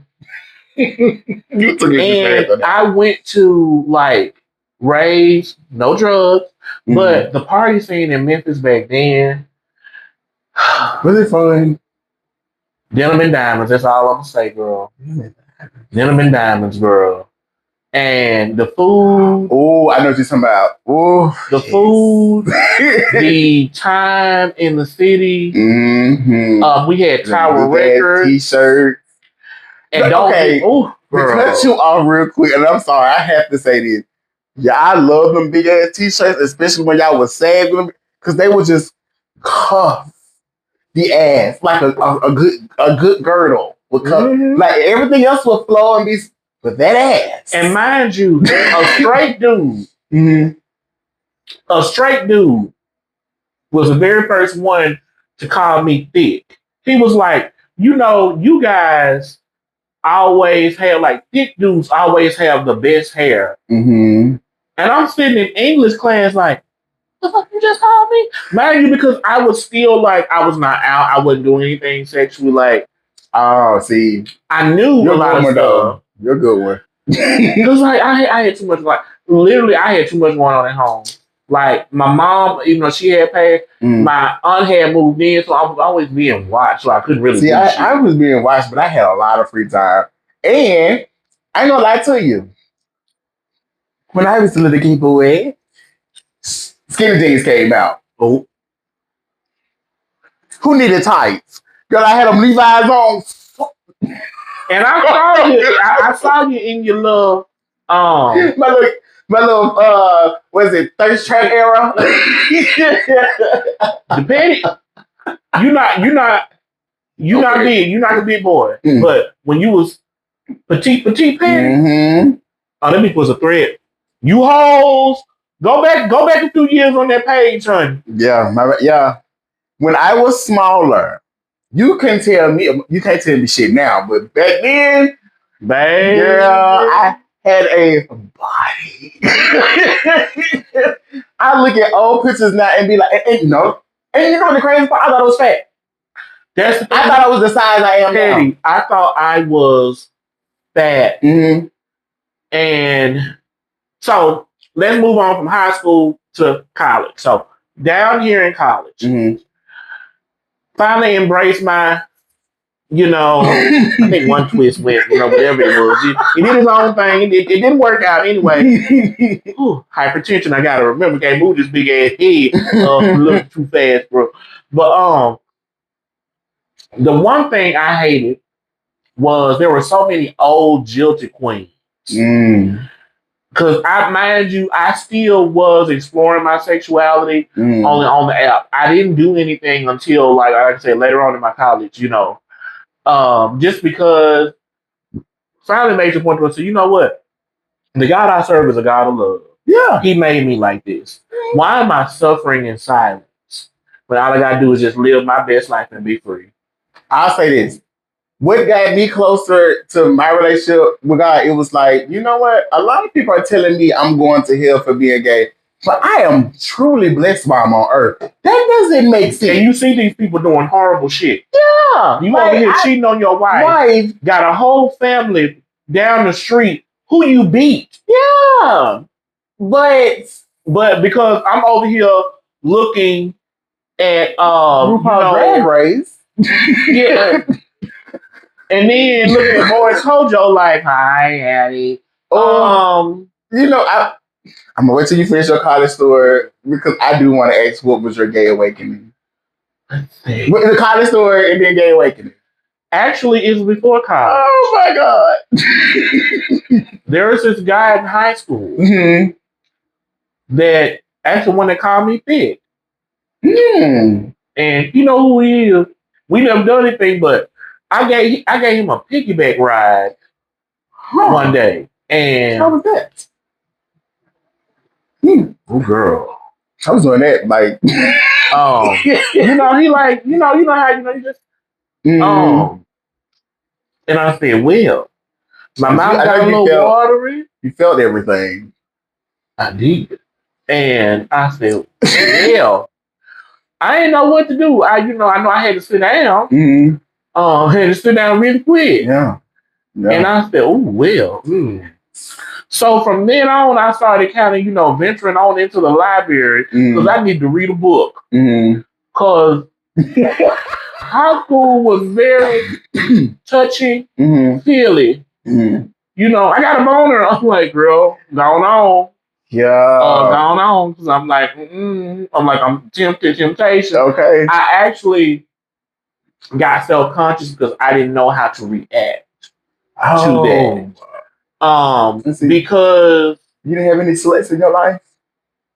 I went to like raves, no drugs, but the party scene in Memphis back then. Was it fun? Denim and diamonds, that's all I'm gonna say, girl. Denim and diamonds, girl. And the food. Oh, I know what you're talking about. Oh, the food, the time in the city. We had Tower Records, T-shirts. And to cut you off real quick, and I'm sorry, I have to say this. Yeah, I love them big ass T-shirts, especially when y'all was sad with them, because they would just cuff the ass like a good girdle would cuff. Like everything else would flow and be. But that ass. And mind you, a straight dude, was the very first one to call me thick. He was like, you guys always have, like, thick dudes always have the best hair. And I'm sitting in English class like, the fuck you just called me? Mind you, because I was still like, I was not out. I wasn't doing anything sexually. Like, oh, see. I knew a lot of stuff. Though. You're a good one. It was like I had too much, like literally I had too much going on at home. Like my mom, even though she had passed, my aunt had moved in, so I was always being watched, so I couldn't really see. I was being watched, but I had a lot of free time. And I ain't gonna lie to you. When I was a little kid boy, skinny jeans came out. Oh. Who needed tights? Girl, I had them Levi's on. And I saw you in your little my little what is it, thirst trap era? Depending, you're not big, you're not a big boy. But when you was petite petty, oh, that bitch was a threat. You hoes, go back a few years on that page, honey. Yeah. When I was smaller, you can't tell me shit now, but back then, baby, girl, I had a body. I look at old pictures now and be like, and you know what the crazy part? I thought I was fat. That's the thing. I thought I was the size I am now. I thought I was fat, and So let's move on from high school to college. So down here in college, finally embraced my, I think one twist went, whatever it was. He did his own thing. It didn't work out anyway. Ooh, hypertension, I gotta remember, can't move this big ass head a little too fast, bro. But the one thing I hated was there were so many old jilted queens. Because mind you, I still was exploring my sexuality on the app. I didn't do anything until like I said later on in my college, just because finally made the point to say, you know what? The God I serve is a God of love. Yeah. He made me like this. Why am I suffering in silence when all I gotta do is just live my best life and be free? I'll say this. What got me closer to my relationship with God, it was like, you know what? A lot of people are telling me I'm going to hell for being gay, but I am truly blessed while I'm on earth. That doesn't make sense. And you see these people doing horrible shit. Yeah. You over here cheating on your wife, got a whole family down the street who you beat. Yeah. But because I'm over here looking at RuPaul's Drag Race. Yeah. And then looking at Boris Kojo like, hi, Addie. I'm gonna wait till you finish your college story because I do want to ask what was your gay awakening? The college story and then gay awakening. Actually, it was before college. Oh my God. There was this guy in high school that that's the one that called me thick. And you know who he is. We never done anything, but I gave him a piggyback ride one day. And how was that? Oh girl. I was doing that like he like, you know how you just and I said, well, my mouth got a little watery. You felt everything. I did. And I said, well, I didn't know what to do. I know I had to sit down. Had to sit down really quick. Yeah. And I said, oh, well. So from then on, I started kind of, venturing on into the library because I need to read a book. Because high school was very touchy, feely. I got a boner. I'm like, girl, gone on. Yeah. Gone on. Because I'm like, I'm temptation. Okay. I actually got self-conscious because I didn't know how to react to that. Because you didn't have any sluts in your life?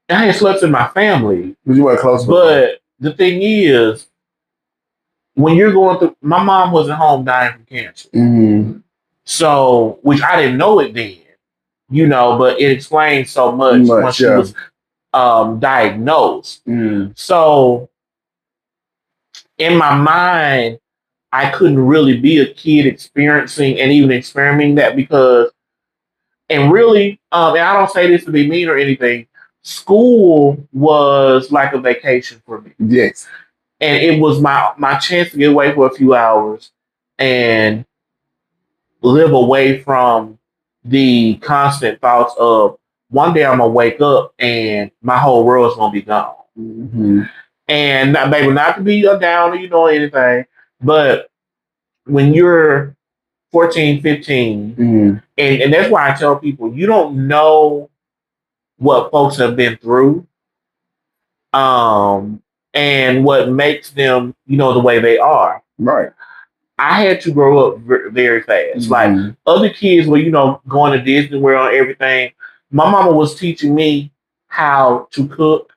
I had sluts in my family. But you weren't close with them. The thing is, when you're going through, my mom wasn't home dying from cancer. So, which I didn't know it then, but it explains so much when she was diagnosed. So, in my mind, I couldn't really be a kid experiencing and even experimenting that because, and really, and I don't say this to be mean or anything, school was like a vacation for me. Yes. And it was my chance to get away for a few hours and live away from the constant thoughts of one day I'm going to wake up and my whole world's going to be gone. And not to be a downer, anything, but when you're 14, 15, and that's why I tell people, you don't know what folks have been through, and what makes them, the way they are. Right. I had to grow up very fast. Like other kids were, going to Disney World and everything. My mama was teaching me how to cook,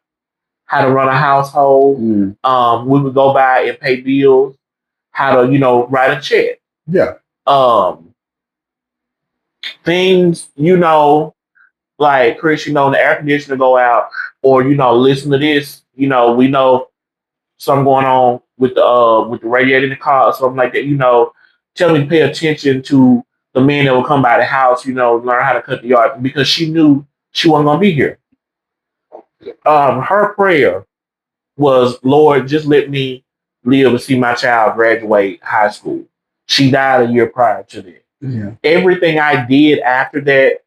how to run a household. We would go by and pay bills, how to, write a check. Yeah. Things, like Chris, the air conditioner go out, or listen to this. We know something going on with the radiator in the car or something like that. Tell me to pay attention to the men that will come by the house. Learn how to cut the yard because she knew she wasn't gonna be here. Her prayer was, Lord, just let me live to see my child graduate high school. She died a year prior to that. Yeah. Everything I did after that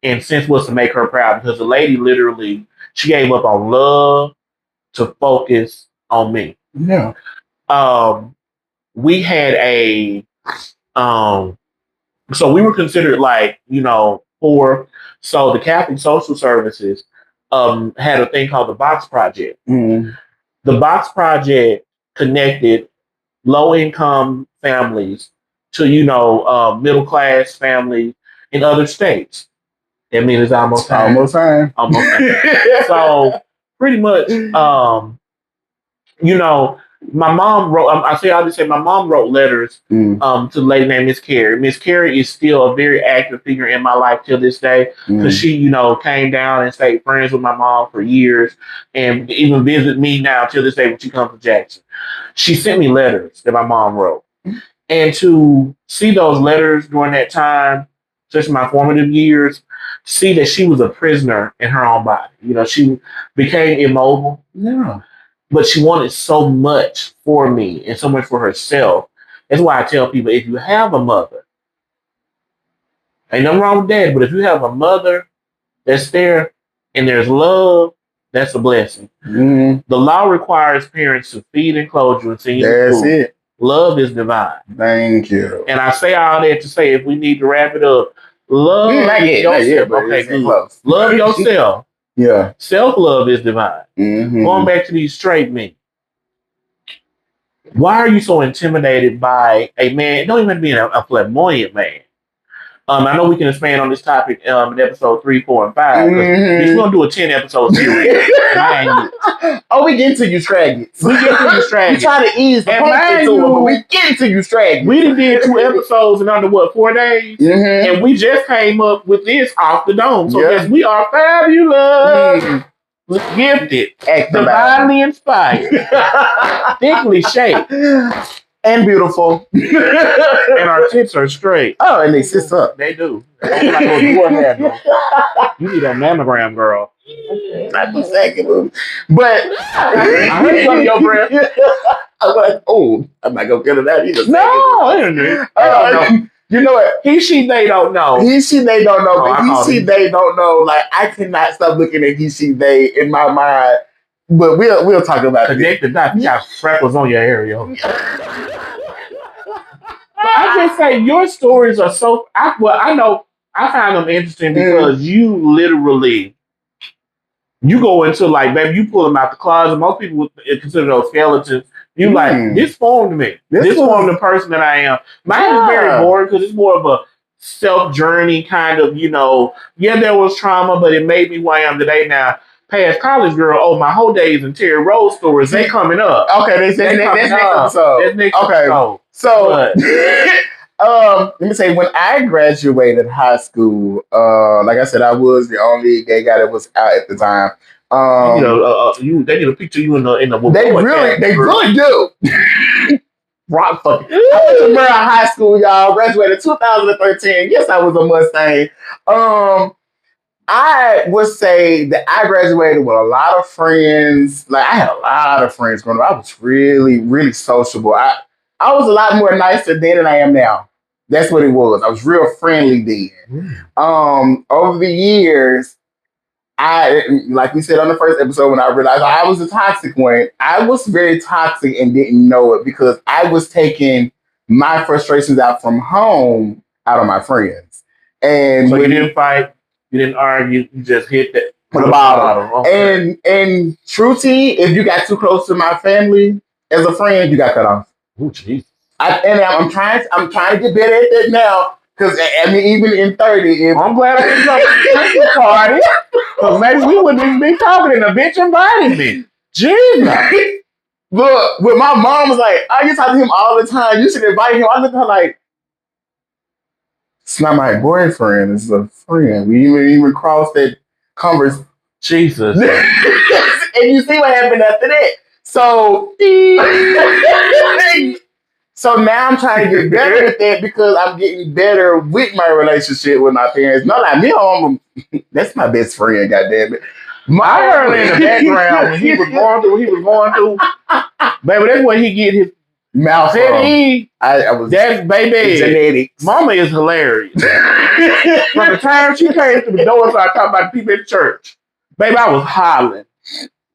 and sense was to make her proud because the lady literally she gave up on love to focus on me. Yeah. We had a so we were considered like, poor. So the Catholic Social Services had a thing called the Box Project. Mm. The Box Project connected low income families to, middle class families in other states. That means it's almost time. Almost time. Almost time. So pretty much, my mom wrote. I'll just say my mom wrote letters to the lady named Miss Carey. Miss Carey is still a very active figure in my life till this day because she, came down and stayed friends with my mom for years and even visit me now till this day when she comes to Jackson. She sent me letters that my mom wrote, and to see those letters during that time, especially my formative years, see that she was a prisoner in her own body. She became immobile. Yeah. But she wanted so much for me and so much for herself. That's why I tell people, if you have a mother, ain't nothing wrong with that, but if you have a mother that's there and there's love, that's a blessing. Mm. The law requires parents to feed and clothe you and send you That's food. it. Love is divine. Thank you. And I say all that to say, if we need to wrap it up, love yourself. Okay, good. Close. Love yourself. Yeah. Self-love is divine. Mm-hmm. Going back to these straight men. Why are you so intimidated by a man? Don't even be a flamboyant man. I know we can expand on this topic in episode 3, 4, and 5. We're going to do a 10-episode series. Oh, we get into you stragglers. We try to ease the pain into it, but we get into you stragglers. We did 2 episodes in under, 4 days? Mm-hmm. And we just came up with this off the dome. So yes, we are fabulous. Gifted, divinely inspired, thickly shaped, and beautiful, and our tits are straight. Oh, and they sit up. They do. You need a mammogram, girl. Not the second one, but I heard you on your breath. I'm like, oh, I'm not gonna get it out either. No, you know what? He, she, they don't know. He, she, they don't know. But he, she, they don't know. Like, I cannot stop looking at he, she, they in my mind. But we'll talk about it. Connect the dots. You got freckles on your area. But I just say your stories are so. I know I find them interesting because you literally. You go into like, baby, you pull them out the closet. Most people would consider those skeletons. You like, this formed me. This formed the person that I am. Mine is very boring because it's more of a self-journey kind of, there was trauma, but it made me who I am today now. Past college girl, my whole days in Terry Rose stories, they coming up. Okay, that's next episode. That's next episode. So, let me say, when I graduated high school, like I said, I was the only gay guy that was out at the time. They need a picture of you in the They really do. Rock fucking. I went to Murrah High School, y'all. Graduated 2013. Yes, I was a Mustang. I would say that I graduated with a lot of friends. Like, I had a lot of friends growing up. I was really, really sociable. I was a lot more nicer then than I am now. That's what it was. I was real friendly then. Over the years, like we said on the first episode, when I realized I was a toxic one, I was very toxic and didn't know it because I was taking my frustrations out from home out on my friends. And so you didn't fight, you didn't argue, you just hit that the bottom. Okay. And true tea, if you got too close to my family as a friend, you got cut off. Oh, jeez. I'm trying to get better at that now. Because, even in 30, I'm glad I didn't come to the Christmas party. Because maybe we wouldn't even be talking and the bitch invited me. Jesus. Look, when my mom was like, I used to talk to him all the time. You should invite him. I looked at her like, it's not my boyfriend. It's a friend. We even crossed that conversation. Jesus. And you see what happened after that. So now I'm trying to get better with that because I'm getting better with my relationship with my parents. Not like me, that's my best friend, goddammit. I heard in the background when he was going through, baby, that's when he get Mouth from. Petty. I was That's baby. genetics. Mama is hilarious. From the time she came through the door, so I talked about the people at church. Baby, I was hollering.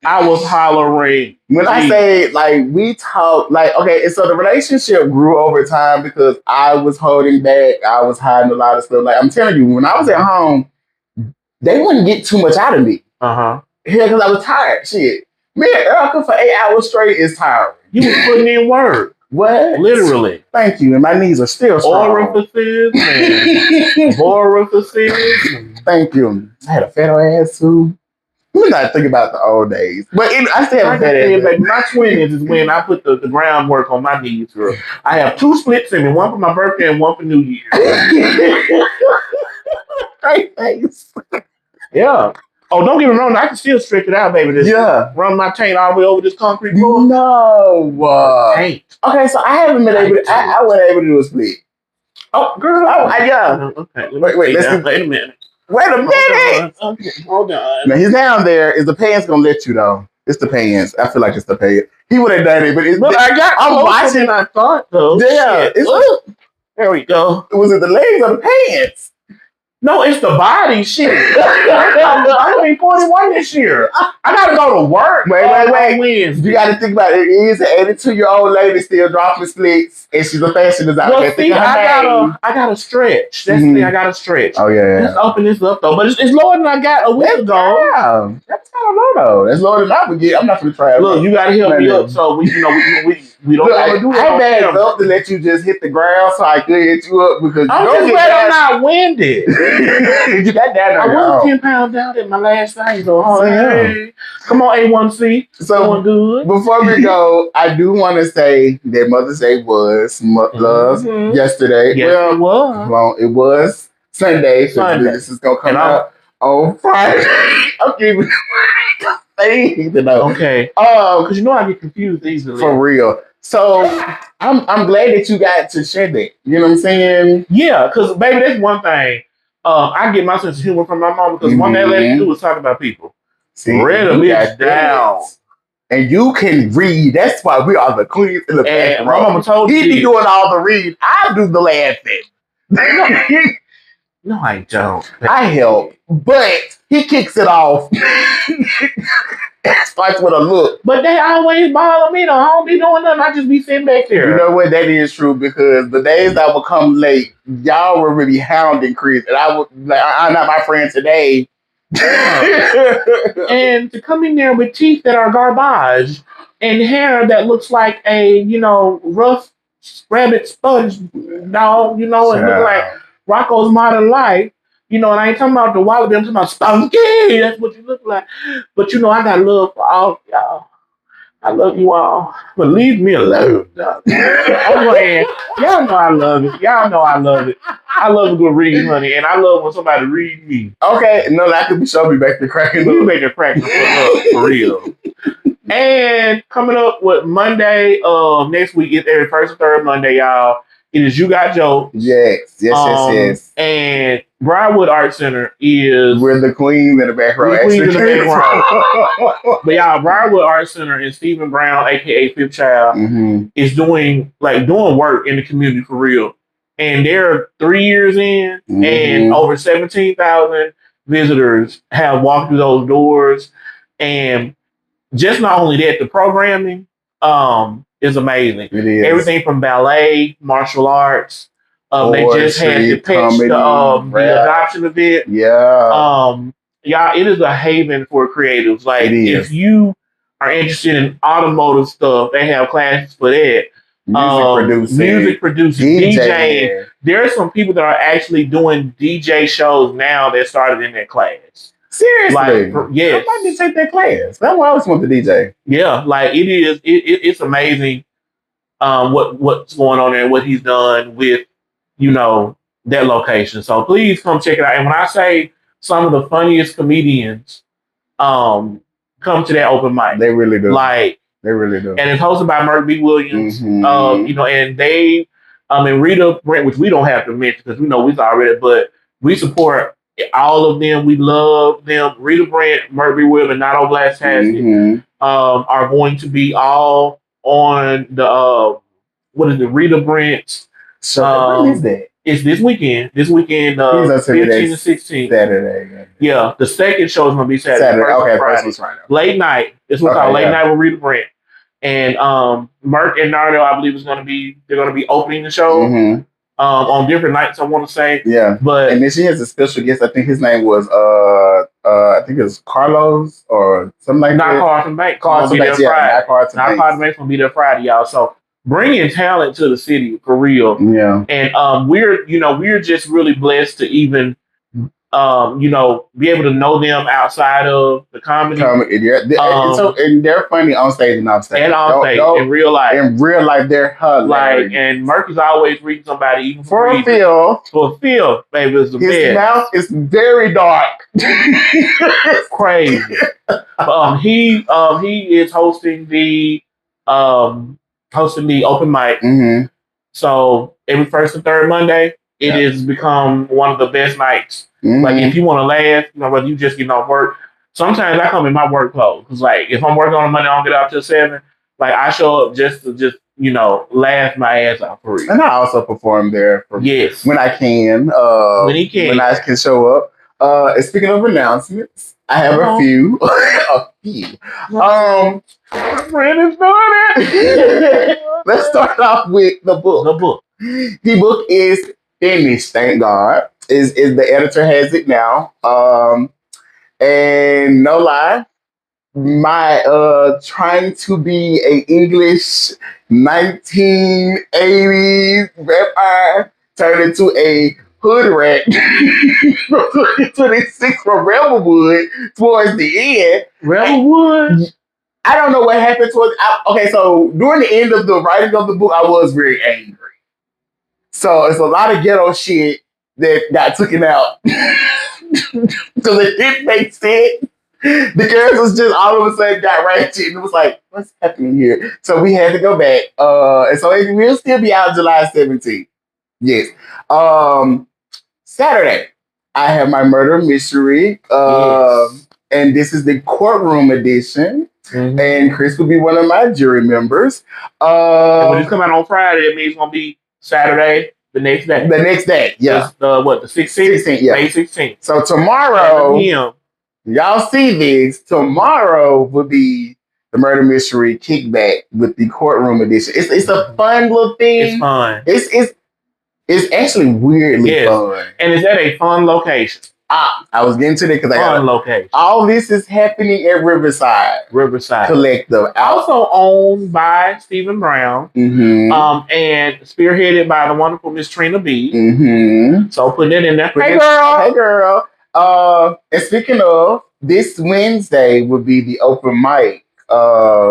I was hollering. When I say like we talk like okay, and so the relationship grew over time because I was holding back, I was hiding a lot of stuff. Like I'm telling you, when I was at home, they wouldn't get too much out of me. Uh-huh. Yeah, because I was tired. Shit. Me and Erica for 8 hours straight is tiring. You was putting in work. What? Literally. Thank you. And my knees are still strong. Orifices and orifices. Thank you. I had a fat ass too. We're not thinking about the old days. But I still have a fat ass. Like my 20s is when I put the groundwork on my knees, girl. I have 2 splits in me, one for my birthday and one for New Year. Great face. Yeah. Oh, don't get me wrong. I can still stretch it out, baby. Yeah. Run my taint all the way over this concrete floor. No. Taint. Okay, so I haven't been able to, I wasn't able to do a split. Oh, girl. Yeah. Okay. Wait, wait a minute. Wait a minute. Okay, hold on. Now, his down there. Is the pants going to let you, though? It's the pants. I feel like it's the pants. He would have done it, but it's. I'm watching. I thought, though. Yeah. There we go. Was it the legs or the pants? No, it's the body. Shit. I'm gonna be 41 this year. I gotta go to work. Wait. Wednesday. You gotta think about it. It is an 82-year-old lady still dropping splits, and she's a fashion designer. Well, see, I gotta stretch. That's the thing. I gotta stretch. Oh yeah. Let's open this up though, but it's lower than I got a week ago. Yeah, that's kind of low though. That's lower than I would get. I'm not gonna try it. Look, you gotta help me up so we don't want to do it. I bad enough to let you just hit the ground so I could hit you up because I'm just glad I'm not winded. Get that down. I was 10 pounds down at my last night, though. Oh, yeah. Hey. Come on, A1C. So going good. Before we go, I do want to say that Mother's Day was love yesterday. Yes, it was. Well, it was Sunday. So this is gonna come out on Friday. I'm giving Okay. Because you know I get confused easily. For real. So I'm glad that you got to share that. You know what I'm saying? Yeah, because baby, that's one thing. I get my sense of humor from my mom because one thing I let her do was talk about people. See, read a bitch down. And you can read. That's why we are the queens in the back. My mama told he you. be doing all the read. I do the laughing. No, I don't. I help. But he kicks it off. Starts with a look. But they always bother me though. I don't be doing nothing. I just be sitting back there. You know what? That is true because the days that would come late, y'all were really hounding Chris. And I would like, I'm not my friend today. And to come in there with teeth that are garbage and hair that looks like a, rough rabbit sponge dog, and look like Rocco's Modern Life. And I ain't talking about the wallaby, I'm talking about Spunky. That's what you look like. But I got love for all y'all. I love you all. But leave me alone. I'm playing. Y'all know I love it. Y'all know I love it. I love a good read, honey. And I love when somebody read me. Okay. No, that could be showing me back to cracking up. You make it cracking up for real. And coming up with Monday next week, it's every first and third Monday, y'all. It is You Got Jokes. Yes. And Briarwood Art Center is... We're the queens in the back row. But y'all, Briarwood Art Center and Stephen Brown, a.k.a. Fifth Child, is doing work in the community for real. And they're 3 years in, and over 17,000 visitors have walked through those doors. And just not only that, the programming is amazing. It is. Everything from ballet, martial arts. They just had the pitch, the adoption event. Yeah. Y'all, it is a haven for creatives. Like, if you are interested in automotive stuff, they have classes for that. Music producing, DJing. There are some people that are actually doing DJ shows now that started in that class. Seriously? Yes. I might take that class. That's why I always want the DJ. Yeah, like it is. It's amazing what's going on there and what he's done with, that location. So please come check it out. And when I say some of the funniest comedians come to that open mic. They really do. They really do. And it's hosted by Merk B. Williams. And they and Rita Brent, which we don't have to mention because we know we've already, but we support all of them. We love them. Rita Brent, Merk B. Williams, and Nato Blastastic are going to be all on the what is it? Rita Brent's. So when is that? It's this weekend. This weekend, He's on 15th and 16th. Saturday. Yeah, the second show is gonna be Saturday. Okay, Friday. First one's Friday. Late night. This one's called Late Night with Rita Brent. And Merc and Nardo, I believe, they're gonna be opening the show on different nights. I want to say, but and then she has a special guest. I think his name was I think it was Carlos or something like that. Carlton Banks. Carlton Banks, not Carlton Banks gonna be there Friday, y'all. So bringing talent to the city for real. Yeah, and we're just really blessed to even be able to know them outside of the comedy. And they're funny on stage and off stage. And on stage, in real life. In real life, they're hilarious. And Murky's always reading somebody, even for Phil. For Phil, baby, it's the best. His mouth is very dark. Crazy. He is hosting the open mic. Mm-hmm. So every first and third Monday, it has become one of the best nights. Mm-hmm. Like if you want to laugh, whether you just getting off work. Sometimes I come in my work clothes because, like, if I'm working on a Monday, I don't get out till 7. Like I show up just to laugh my ass off for real. And I also perform there when I can. When I can show up. And speaking of announcements, I have a few. My friend is doing it. Let's start off with the book. The book is finished, thank God. Is the editor has it now. And no lie, my trying to be a English 1980s vampire turned into a hood rat 26 from Rebelwood towards the end. Rebelwood? I don't know what happened towards. So during the end of the writing of the book, I was very angry. So it's a lot of ghetto shit that got taken out because it didn't make sense. The characters just all of a sudden got ratchet, and it was like, what's happening here? So we had to go back. And so it will still be out July 17th. Yes. Saturday, I have my murder mystery. And this is the courtroom edition. Mm-hmm. And Chris will be one of my jury members. And when it's coming out on Friday, it means it's gonna be Saturday, the next day. The next day, yeah. The 16th? 16th, yeah. May 16th. So tomorrow, y'all see this. Tomorrow will be the murder mystery kickback with the courtroom edition. It's a fun little thing. It's fun. It's actually weirdly fun. And it's at a fun location. I was getting to that because I got location. All this is happening at Riverside Collective, also owned by Stephen Brown, and spearheaded by the wonderful Miss Trina B. Mm-hmm. So putting it in there. Hey girl. And speaking of, this Wednesday will be the open mic.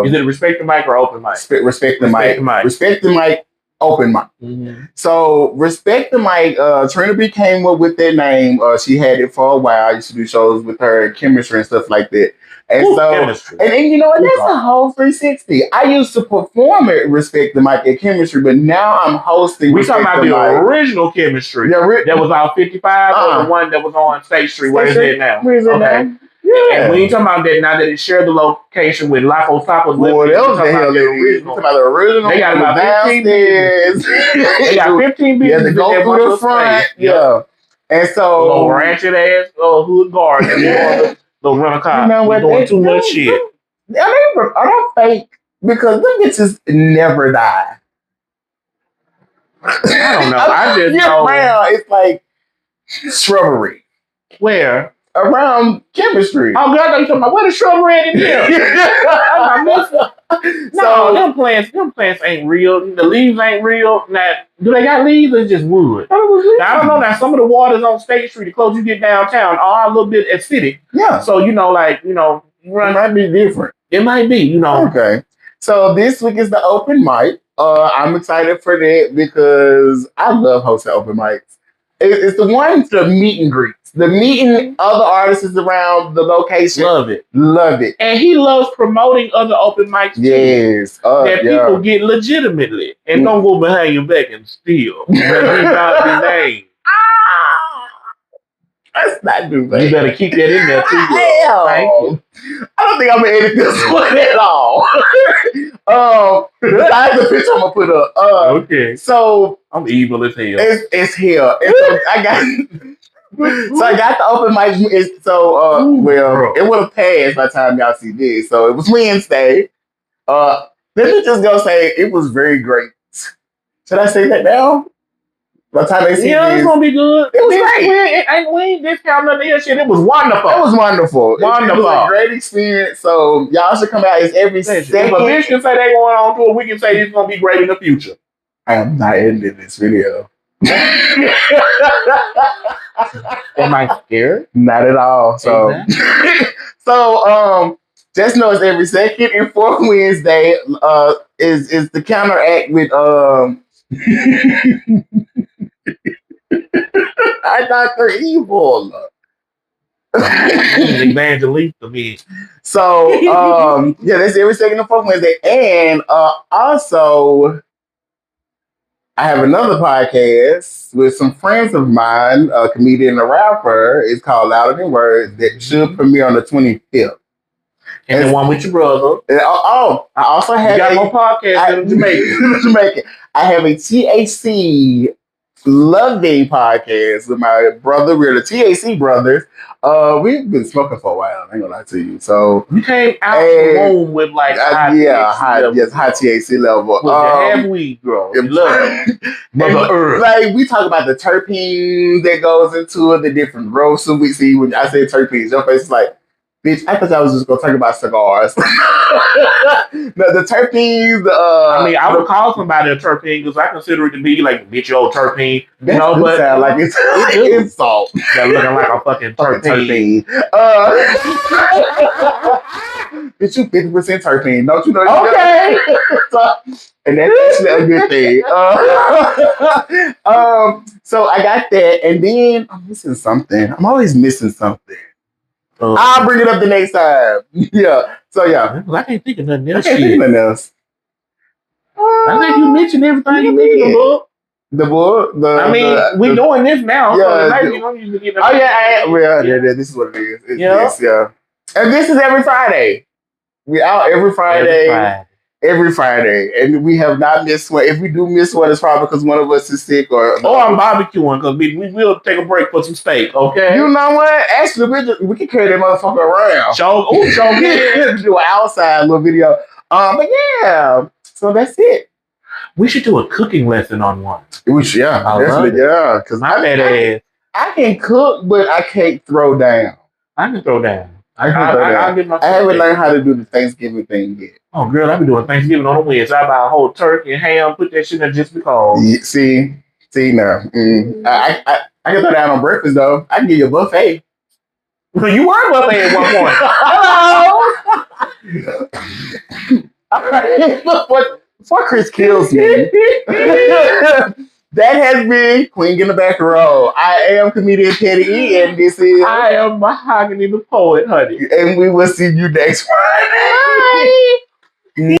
Is it Respect the Mic or open mic? Respect the mic. Respect the mic. Open mic. Mm-hmm. So Respect the Mic, Trina B came up with that name. She had it for a while. I used to do shows with her, chemistry and stuff like that. And chemistry. And you know what? That's a whole 360. I used to perform at Respect the Mic at chemistry, but now I'm hosting. We talking about the original chemistry. That was on 55 or the one that was on State Street. Where is it now? Where is it now? Yeah. And when you talking about that now that it shared the location with Lafo Taco's Well, that was the hell original. Talking about the original. They got about 15 businesses. They got 15 businesses. To go through the front. Yeah. And so little ratchet ass hood guard. Little rent a car. You know what? Doing too much shit. Are they fake? Because them bitches never die. I don't know. I just know. It's like shrubbery. Where? Around chemistry. Oh, God, I'm talking about where the shrubbery at in here. No, them plants ain't real. The leaves ain't real. Now, do they got leaves or is it just wood? Now, I don't know. Now, some of the waters on State Street, the closer you get downtown, are a little bit acidic. Yeah. So, it might be different. It might be, Okay. So, this week is the open mic. I'm excited for that because I love hosting open mics. It's the ones, the meet and greets. The meeting other artists around the location. Love it. And he loves promoting other open mics too. Yes. That people get legitimately and don't go behind your back and steal. About his name. Let's not do that. You better keep that in there too. Thank you. I don't think I'm going to edit this one at all. Besides the picture I'm gonna put up. Okay. So I'm evil as hell. it's here. And so I got the open mic. Bro. It would have passed by the time y'all see this. So it was Wednesday. Let me just go say it was very great. Should I say that now? By the time they see Yeah, this, it's gonna be good. It was great. We ain't discounting none of this shit. It was wonderful. it was wonderful. It Wonderful. was a great experience. So y'all should come out. It's every If a second. bitch can say they going on tour, we can say it's gonna be great in the future. I am not ending this video. Am I scared? Not at all. So, just know it's every second and fourth Wednesday. Is the counteract with I Dr. Evil. Evangelist to me. So yeah, that's every second and fourth Wednesday. And also I have another podcast with some friends of mine, a comedian and a rapper. It's called Louder Than Words that should premiere on the 25th. And the one with your brother. I also have You got more podcasts in Jamaican. I have a THC loving podcast with my brother. We're the THC brothers. We've been smoking for a while. I ain't gonna lie to you. So you came out the womb with like high THC level. Half weed, girl. Like we talk about the terpenes that goes into it, the different roasts we see. When I say terpenes, your face is like, bitch, I thought I was just gonna talk about cigars. The terpenes, I mean, I would call somebody a terpene because I consider it to be like, bitch, your old terpene. You know, but sound like it's insult. They're looking like a fucking terpene. Bitch, you 50% terpene. Don't you know? Okay. And that's actually a good thing. So I got that, and then I'm missing something. I'm always missing something. I'll bring it up the next time. Yeah. So yeah. I can't think of nothing else. I think you mentioned everything. You mentioned the book. The book. We're doing this now. Yeah. This is what it is. Yeah. And this is every Friday. We're out every Friday. Every Friday, and we have not missed one. If we do miss one, it's probably because one of us is sick or I'm barbecuing because we will take a break for some steak. Okay, you know what? Actually, we can carry that motherfucker around. Show do an outside little video. But yeah, so that's it. We should do a cooking lesson on one. We should, because my bad ass. I can cook, but I can't throw down. I can throw down. I haven't learned how to do the Thanksgiving thing yet. Oh, girl, I be doing Thanksgiving on the Wednesday. I buy a whole turkey and ham, put that shit in there just because. Yeah, see now. I can throw down on breakfast though. I can give you a buffet. You were a buffet at one point. Hello. All right. Before Chris kills me. That has been Queen in the Back Row. I am comedian Teddy E, and this is I am Mahogany the Poet, honey. And we will see you next Friday. Bye.